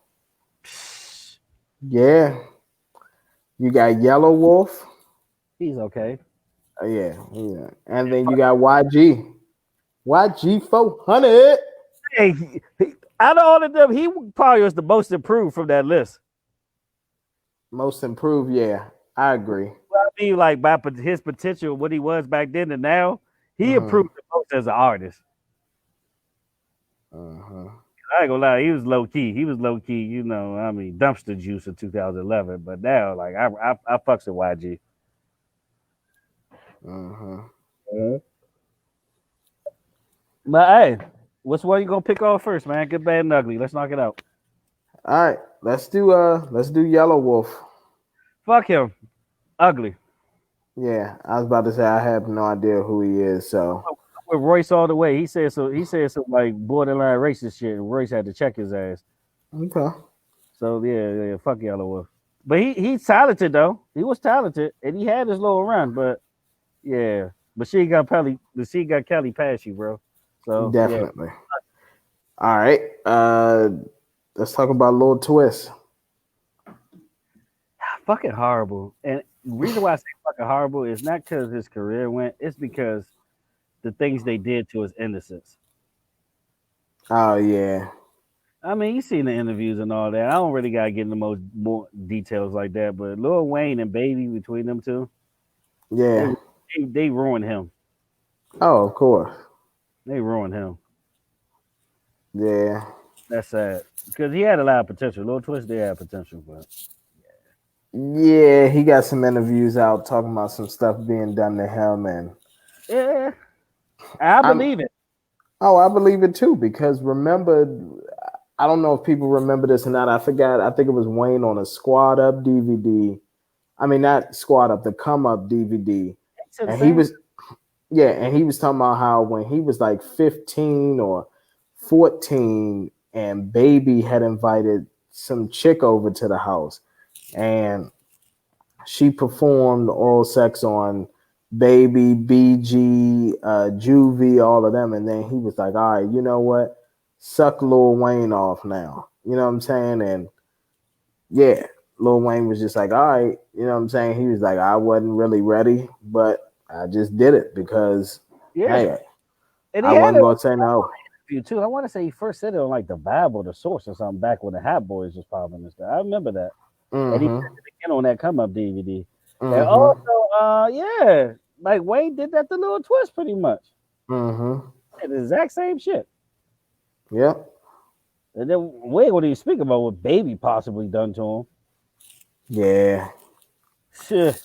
Yeah. You got Yellow Wolf. He's okay. Yeah. And then you got YG. YG 400. Hey, out of all of them, he probably was the most improved from that list. Most improved. Yeah, I agree. Well, I mean, like by his potential, what he was back then and now, he improved the most as an artist. I ain't gonna lie, he was low key. I mean, dumpster juice in 2011. But now, like, I fucks with YG. But hey, what's one you gonna pick off first, man? Good, bad, and ugly. Let's knock it out. All right, let's do Yellow Wolf. Fuck him. Ugly. Yeah, I was about to say I have no idea who he is. So with Royce all the way. He said some like borderline racist shit, and Royce had to check his ass. okay. So yeah, fuck Yellow Wolf. But he's talented though. He was talented, and he had his little run. But yeah, but she got Kelly past you, bro. So Definitely. Yeah. All right. Let's talk about Lil Twist. Fucking horrible. And the reason why I say fucking horrible is not because his career went. It's because the things they did to his innocence. Oh yeah. I mean, you seen the interviews and all that. I don't really gotta get into more details like that. But Lil Wayne and Baby, between them two, Yeah. they ruined him. Oh, of course. They ruined him. Yeah. That's sad because he had a lot of potential. Lil Twist did have potential, but yeah, he got some interviews out talking about some stuff being done to him, and yeah, I believe it. Oh, I believe it too because remember, I don't know if people remember this or not. I forgot. I think it was Wayne on a Squad Up DVD. I mean, not Squad Up, the Come Up DVD. He said the And he same. was, yeah, and he was talking about how when he was like 15 or 14, and Baby had invited some chick over to the house, and she performed oral sex on Baby, BG, Juvie, all of them. And then he was like, all right, you know what? Suck Lil Wayne off now. You know what I'm saying? And yeah, Lil Wayne was just like, all right, you know what I'm saying? He was like, I wasn't really ready, but I just did it because, Yeah, hey, and he I had wasn't it going to say no. you too. I want to say he first said it on like the Bible, the source, or something back when the Hot Boys was popping and stuff. I remember that, and he Mm-hmm. said it again on that Come Up DVD. And Mm-hmm. also, yeah, like Wayne did that to Little Twist pretty much. Mm-hmm. And the exact same shit. Yep. And then Wayne, what do you speak about what Baby possibly done to him? Yeah. Shit.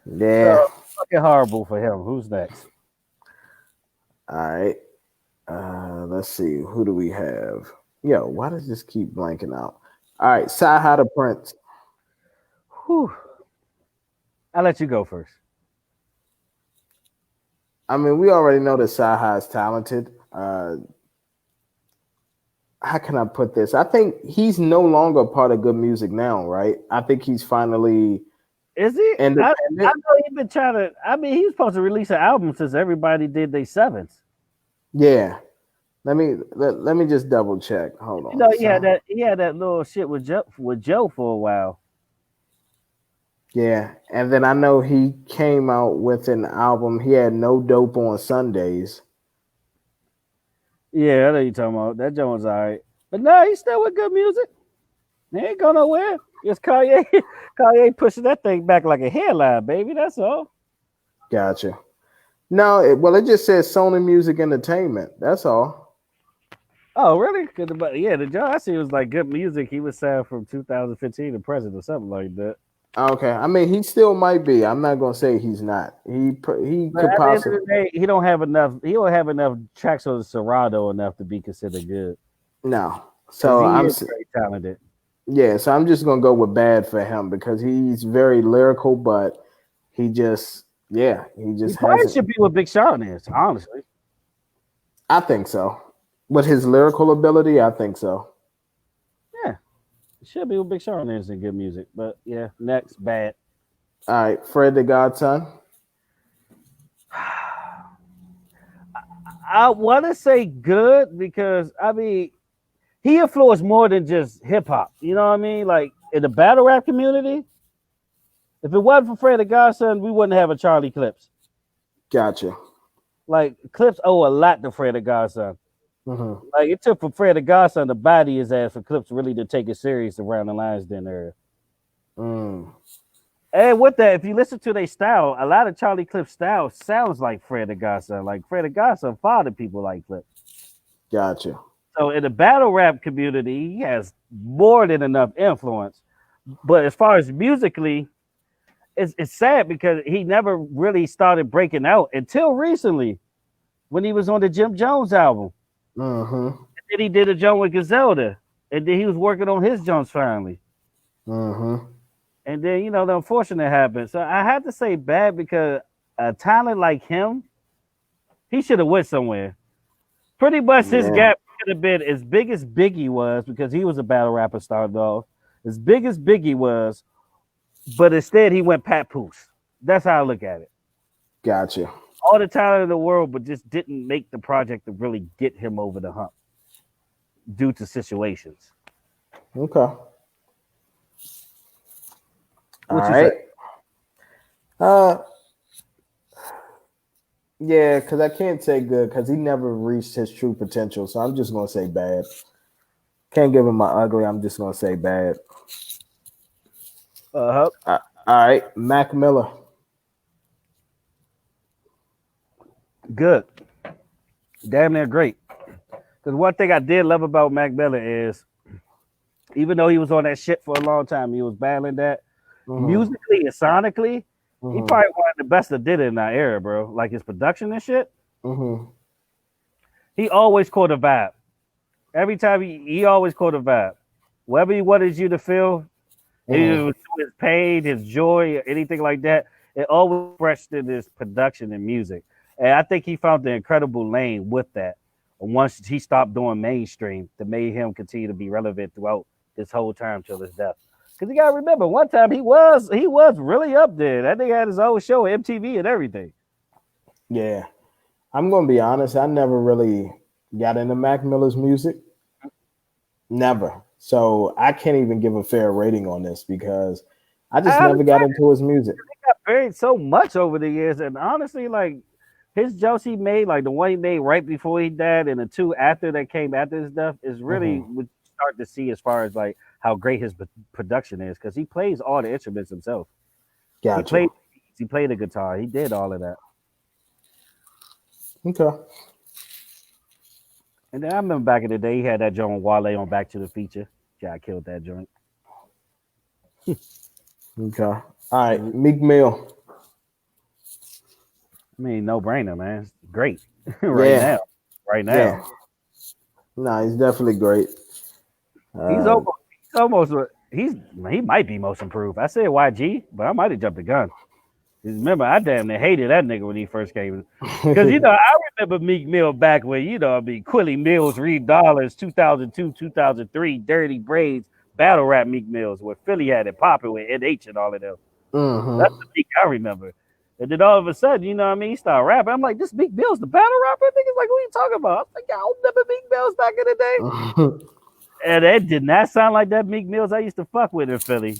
Yeah. So fucking horrible for him. Who's next? All right. Let's see. Who do we have? Yo, why does this keep blanking out? All right. Sci the Prince. Whew. I'll let you go first. I mean, we already know that Saha is talented. How can I put this? I think he's no longer part of good music now, right? I think he's finally Is he? I independent. know he's been trying to. I mean, he was supposed to release an album since everybody did their sevens. Yeah. Let me just double check. Hold You know, on. he had that little shit with Joe for a while. Yeah. And then I know he came out with an album. He had No Dope on Sundays. Yeah, I know you talking about. That Jones all right. But no, he's still with good music. He ain't go nowhere. It's Kanye. Kanye pushing that thing back like a hairline, baby. That's all. Gotcha. No, it just says Sony Music Entertainment. That's all. Oh, really? But yeah, the Joe I see was like good music. He was signed from 2015 to present or something like that. Okay. I mean, he still might be. I'm not gonna say he's not. He But could at the end of possibly the day, he don't have enough. He don't have enough tracks on Serato enough to be considered good no. because So he I'm is very talented. yeah. So I'm just gonna go with bad for him because he's very lyrical, but he just yeah he He just probably hasn't. should be what Big Sean is, honestly. I think so. With his lyrical ability, I think so. Yeah, he should be what Big Sean is in good music. But yeah, next bad. All right, Fred the Godson. I want to say good because I mean he influenced more than just hip hop. You know what I mean? Like in the battle rap community, if it wasn't for Fred the Godson, we wouldn't have a Charlie Clips. Gotcha. Like Clips owe a lot to Fred the Godson. Hmm. Like it took for Fred the Godson to body his ass for Clips really to take it serious around the Lions Den area. Mm, And with that, if you listen to their style, a lot of Charlie Clips style sounds like Fred the Godson. Like Fred the Godson fathered people like Clips. gotcha. So in the battle rap community, he has more than enough influence. But as far as musically, it's sad because he never really started breaking out until recently when he was on the Jim Jones album. Hmm. And then he did a joint with Griselda. And then he was working on his Jones finally. Hmm. And then, you know, the unfortunate happened. So I had to say bad because a talent like him, he should have went somewhere. Pretty much his Yeah. gap could have been as big as Biggie was because he was a battle rapper started off. As big as Biggie was, but instead he went papoose. That's how I look at it. Gotcha. All the talent in the world, but just didn't make the project to really get him over the hump due to situations. Okay. All What you say? right. Uh, yeah, because I can't say good because he never reached his true potential. So I'm just gonna say bad. Can't give him my ugly. I'm just gonna say bad. Uh-huh. All right, Mac Miller. Good. Damn near great. Because one thing I did love about Mac Miller is even though he was on that shit for a long time, he was battling that Hmm. musically and sonically, he Hmm. probably one of the best that did it in that era, bro. Like his production and shit. Hmm. He always caught a vibe. Every time he always caught a vibe. Whatever he wanted you to feel, either it Mhm. was his pain, his joy, or anything like that, it always expressed in his production and music. And I think he found the incredible lane with that. Once he stopped doing mainstream, that made him continue to be relevant throughout this whole time till his death. Because you gotta remember, one time he was really up there. That nigga had his own show, MTV, and everything. Yeah, I'm gonna be honest. I never really got into Mac Miller's music. Never. So I can't even give a fair rating on this because I just I never got into his music. got buried so much over the years, and honestly, like his jokes he made, like the one he made right before he died, and the two after that came after his death, is really Hmm. what you start to see as far as like how great his production is, because he plays all the instruments himself. He Gotcha. played, he played the guitar, he did all of that. Okay. And then I remember back in the day, he had that joint Wale on Back to the Future. Yeah, I killed that joint. Okay. All right. Mhm. Meek Mill. I mean, no brainer, man. It's great right Yeah. now, right Yeah. now. No, he's definitely great. He's Uh, almost he's he might be most improved. I said YG, but I might have jumped the gun. 'Cause remember, I damn near hated that nigga when he first came. Because I remember Meek Mill back when I mean Quilly Mills, Reed Dollars, 2002, 2003, Dirty Braids, battle rap Meek Mills, where Philly had it popping with NH and all of them. hmm. That's the Meek I remember. And then all of a sudden, you know what I mean, he started rapping. I'm like, this Meek Mill's the battle rapper? Niggas like, who you talking about? I was like, y'all remember Meek Mills back in the day? And it did not sound like that Meek Mills I used to fuck with in Philly.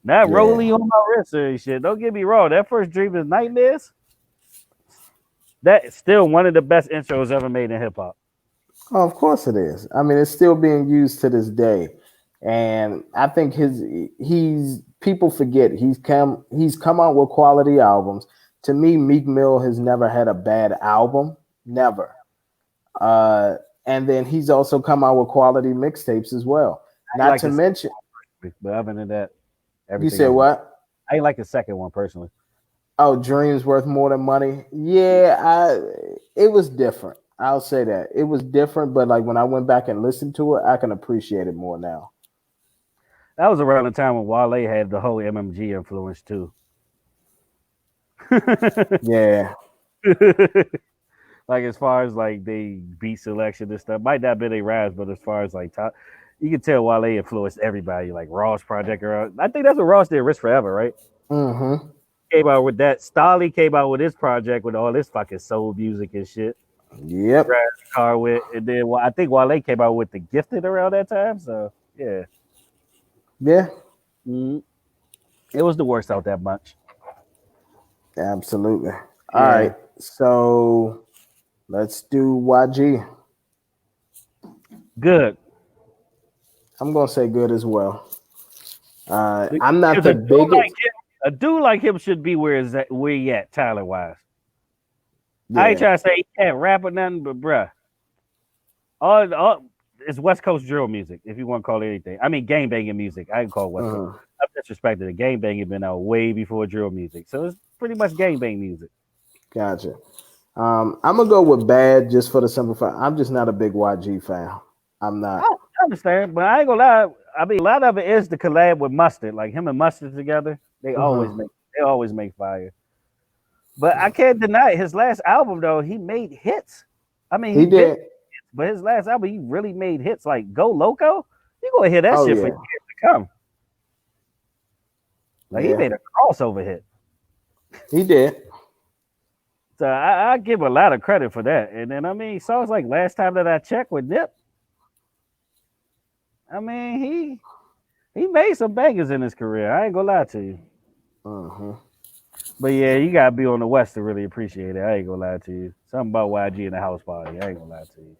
Not Yeah. rolling on my wrist or shit. Don't get me wrong. That first Dream is Nightmares, that's still one of the best intros ever made in hip hop. Oh, of course it is. I mean, it's still being used to this day, and I think he's people forget he's come out with quality albums. To me, Meek Mill has never had a bad album, never. Uh, and then he's also come out with quality mixtapes as well. I Not like to the mention, but other than that, you everything said else. what? I like the second one personally. Oh, dreams worth more than money. Yeah, it was different. I'll say that it was different, but like when I went back and listened to it, I can appreciate it more now. That was around the time when Wale had the whole MMG influence too. Yeah, Like as far as like they beat selection and stuff, might not be a rise, but as far as like top, you can tell Wale influenced everybody. Like Ross Project, or I think that's what Ross did. Risk Forever, right? mm-hmm. Came out with that. Stolly came out with his project with all this fucking soul music and shit. Yep. Drive the car with, and then I think Wale came out with the Gifted around that time. So yeah, Yeah, Mhm. It was the worst out that bunch. absolutely. All right, Yeah, so let's do YG. good. I'm gonna say good as well. I'm not Because the biggest. a dude like him should be where he at talent wise. I ain't Yeah. trying to say he can't rap or nothing, but bruh, all it's West Coast drill music, if you want to call it anything. I mean, gang banging music. I can call it West Coast. Mhm. I'm disrespecting the gang banging been out way before drill music, so it's pretty much gang bang music. Gotcha. I'm gonna go with bad just for the simple fact I'm just not a big YG fan. I'm not. I understand, but I ain't gonna lie. I mean, a lot of it is the collab with Mustard, like him and Mustard together. Mhm. They always make fire. But I can't deny it. His last album though, he made hits. I mean, he He been, did. but his last album, he really made hits. Like Go Loco, you gonna hear that Oh shit for yeah. years to come. Like he Yeah. made a crossover hit. He did. So I give a lot of credit for that. And then I mean, songs like Last Time That I Checked with Nip. I mean, he made some bangers in his career. I ain't gonna lie to you. Mhm. But yeah, you gotta be on the West to really appreciate it. I ain't gonna lie to you. Something about YG in the house party. I ain't gonna lie to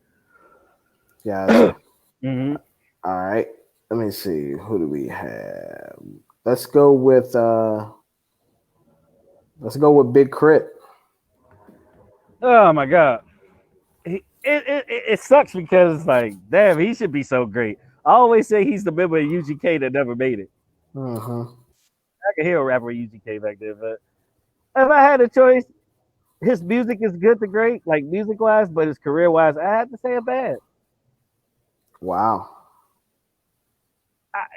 Gotcha. you. Hmm. All right. Let me see. Who do we have? Let's go with uh let's go with Big Crit. Oh my god, it sucks because it's like, damn, he should be so great. I always say he's the member of UGK that never made it. Mhm. I can hear a rapper with UGK back there, but if I had a choice, his music is good to great, like music wise, but his career wise, I have to say it bad. Wow.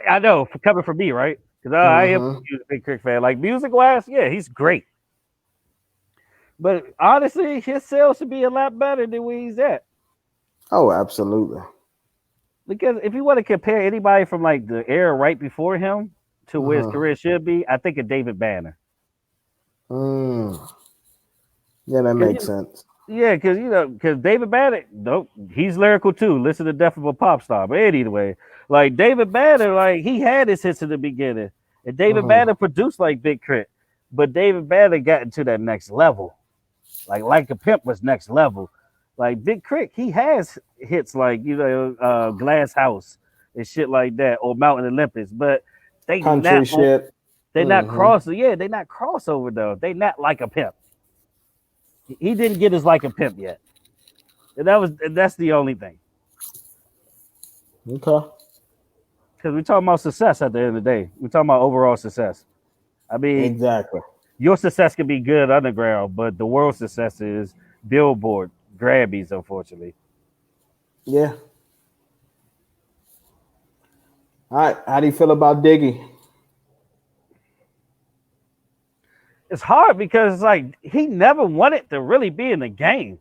I know for coming from me, right? Because I am Mm-hmm. a big Crit fan. Like music wise, yeah, he's great. But honestly, his sales should be a lot better than where he's at. Oh, absolutely. Because if you want to compare anybody from like the era right before him to where his Mm-hmm. career should be, I think of David Banner. Mm. Yeah, that Cause makes sense. yeah, because David Banner, nope, he's lyrical too. Listen to Death of a Pop Star. But anyway, like David Banner, like he had his hits in the beginning, and David Mm-hmm. Banner produced like Big Crit, but David Banner got into that next level. Like a Pimp was next level. Like Big Crit, he has hits like Glass House and shit like that, or Mountain Olympus, but they not Country shit. they not Mm-hmm. cross. Yeah, they not crossover though. They not like a Pimp. He didn't get his like a Pimp yet. And that's the only thing. Okay. Because we're talking about success at the end of the day. We're talking about overall success. I mean, Exactly. your success can be good underground, but the world success is Billboard, Grammys, unfortunately. Yeah. All right. How do you feel about Diggy? It's hard because like he never wanted to really be in the game.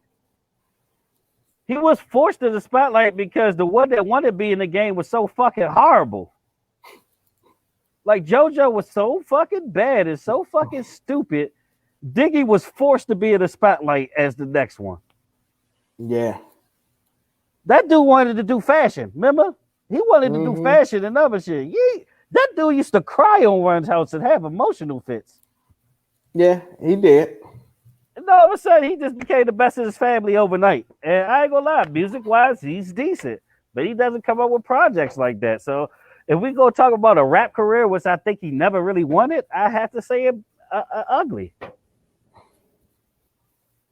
He was forced to the spotlight because the one that wanted to be in the game was so fucking horrible. Like JoJo was so fucking bad and so fucking stupid. Diggy was forced to be in the spotlight as the next one. Yeah. That dude wanted to do fashion. Remember? He wanted to do Mm-hmm. fashion and other shit. That dude used to cry on Run's house and have emotional fits. Yeah, he did. And all of a sudden, he just became the best of his family overnight. And I ain't gonna lie, music wise, he's decent, but he doesn't come up with projects like that. So if we go talk about a rap career, which I think he never really wanted, I have to say it ugly.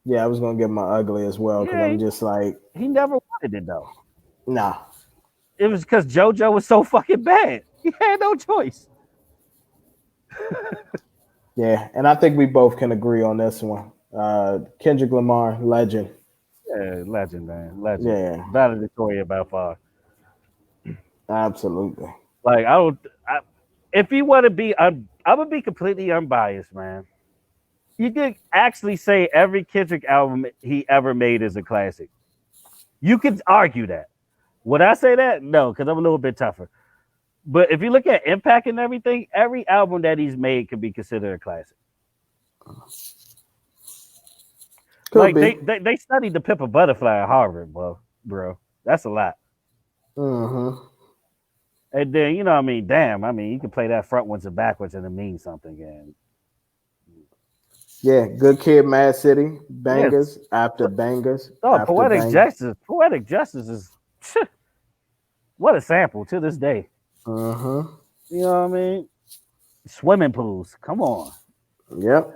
Yeah, I was gonna get my ugly as well because Yeah, I'm just like, he never wanted it though. nah. It was because JoJo was so fucking bad. He had no choice. Yeah, and I think we both can agree on this one. Kendrick Lamar, legend. Yeah, legend, man, legend. Yeah, Valedictorian by far. absolutely. Like I don't. If you want to be, I would be completely unbiased, man. You could actually say every Kendrick album he ever made is a classic. You could argue that. Would I say that? No, because I'm a little bit tougher. But if you look at impact and everything, every album that he's made could be considered a classic. Could Like be. they studied the Pimp a Butterfly at Harvard, bro. That's a lot. Mm-hmm. And then you know, what I mean, damn, I mean, you can play that frontwards and backwards and it means something. And Yeah, Good Kid, Mad City, yes, bangers after bangers oh, after bangers. poetic justice is what a sample to this day. Mm-hmm. You know what I mean? Swimming pools, come on. Yep.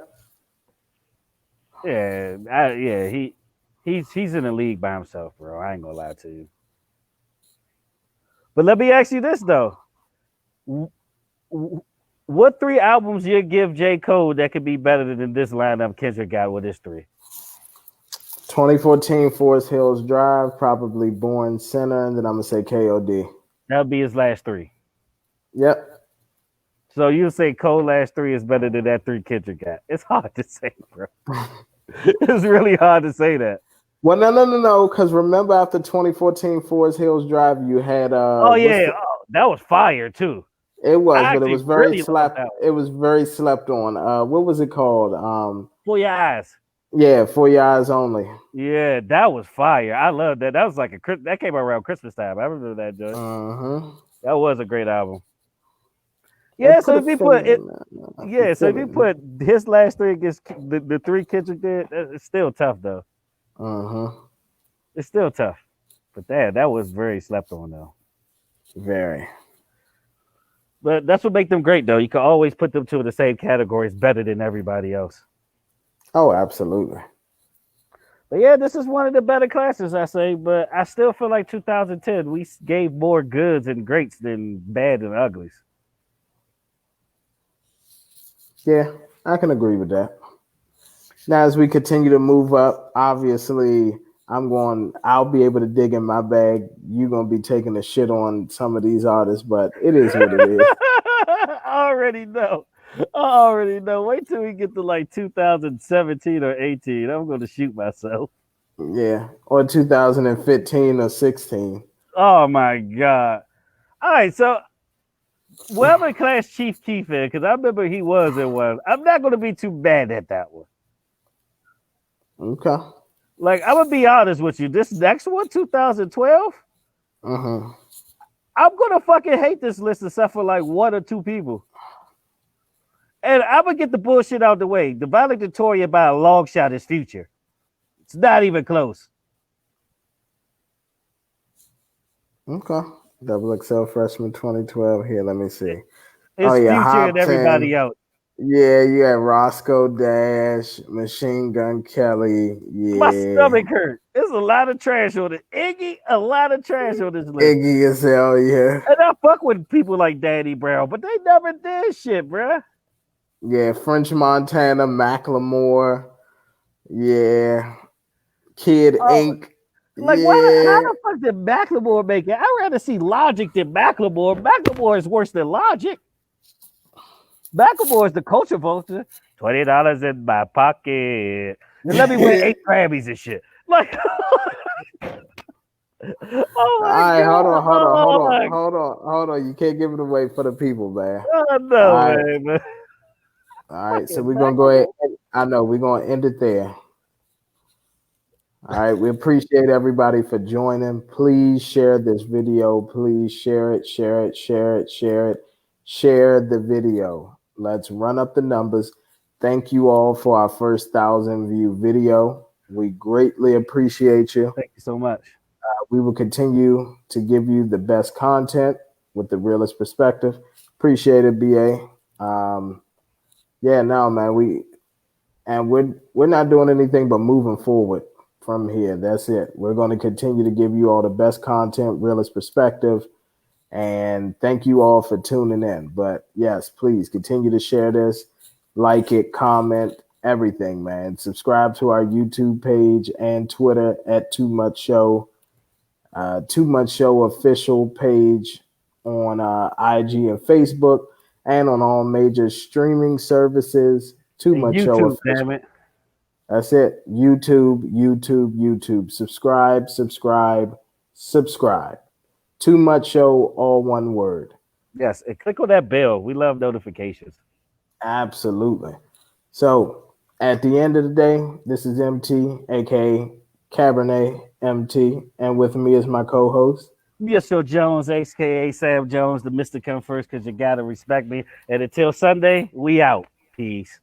Yeah, he's in the league by himself, bro. I ain't gonna lie to you. But let me ask you this though: what three albums you give J. Cole that could be better than this lineup Kendrick got with his three? 2014 Forest Hills Drive, probably Born Sinner, and then I'm gonna say KOD. That'll be his last three. Yep. So you say Cole last three is better than that three Kendrick got? It's hard to say, bro. It's really hard to say that. Well, no, because remember after 2014 Forest Hills Drive, you had Oh what's yeah, the that was fire too. it was, I but it actually was very really love slept. that one. It was very slept on. What was it called? For Your Eyes. Yeah, For Your Eyes Only. Yeah, that was fire. I love that. That was like that came out around Christmas time. I remember that, Joy. Uh-huh. That was a great album. And Yeah, put so a if you put it, feeling. The yeah, so if you feeling. put his last three against the three Kendrick did, it's still tough though. Uh-huh. It's still tough. But that was very slept on though. Very. But that's what make them great though. You can always put them two in the same categories better than everybody else. Oh, absolutely. But yeah, this is one of the better classes, I say. But I still feel like 2010, we gave more goods and greats than bad and uglies. Yeah, I can agree with that. Now, as we continue to move up, obviously, I'll be able to dig in my bag. You're gonna be taking a shit on some of these artists, but it is what it is. I already know. I already know. Wait till we get to like 2017 or 18. I'm going to shoot myself. Yeah. Or 2015 or 16. Oh my god. All right, so whatever class Chief Keef in, because I remember he was in one. I'm not going to be too bad at that one. Okay. Like I'm gonna be honest with you. This next one, 2012, Uh-huh. I'm gonna fucking hate this list except for like one or two people. And I'm gonna get the bullshit out the way. The valedictorian by a long shot is Future. It's not even close. Okay. Double XL freshman 2012. Here, let me see. Oh It's yeah, Future and Hop everybody 10. else. Yeah, you had Roscoe Dash, Machine Gun Kelly. My Yeah. stomach hurt. There's a lot of trash on it. Iggy, a lot of trash on this list. Iggy as hell, yeah. And I fuck with people like Danny Brown, but they never did shit, bruh. Yeah, French Montana, Macklemore. Yeah. Kid Oh, Ink. like why? How Yeah. the fuck did Macklemore make it? I'd rather see Logic than Macklemore. Macklemore is worse than Logic. Macklemore is the culture vulture. $20 in my pocket. And let me win 8 Grammys and shit. Like, oh All my right, hold on, god. hold on, hold Oh on, my hold on, hold on. You can't give it away for the people, man. god, All no, right, man. all right. So Fucking we're gonna go ahead. Macklemore. I know we're gonna end it there. All right, we appreciate everybody for joining. Please share this video. Please share it, share it, share it, share it, share the video. Let's run up the numbers. Thank you all for our first 1,000 view video. We greatly appreciate you. Thank you so much. We will continue to give you the best content with the realest perspective. Appreciate it, BA. Yeah, no, man, we're not doing anything but moving forward from here. That's it. We're going to continue to give you all the best content, realist perspective, and thank you all for tuning in. But yes, please continue to share this, like it, comment, everything, man. Subscribe to our YouTube page and Twitter at Too Much Show. Too Much Show official page on IG and Facebook, and on all major streaming services. Too And Much Show YouTube, official. damn it. That's it. YouTube, YouTube, YouTube. Subscribe, subscribe, subscribe. Too Much Show, all one word. Yes, and click on that bell. We love notifications. Absolutely. So at the end of the day, this is MT, aka Cabernet MT, and with me is my co-host. Yes, Joe Jones, aka Sam Jones, the Mr. Come First, because you gotta respect me. And until Sunday, we out. Peace.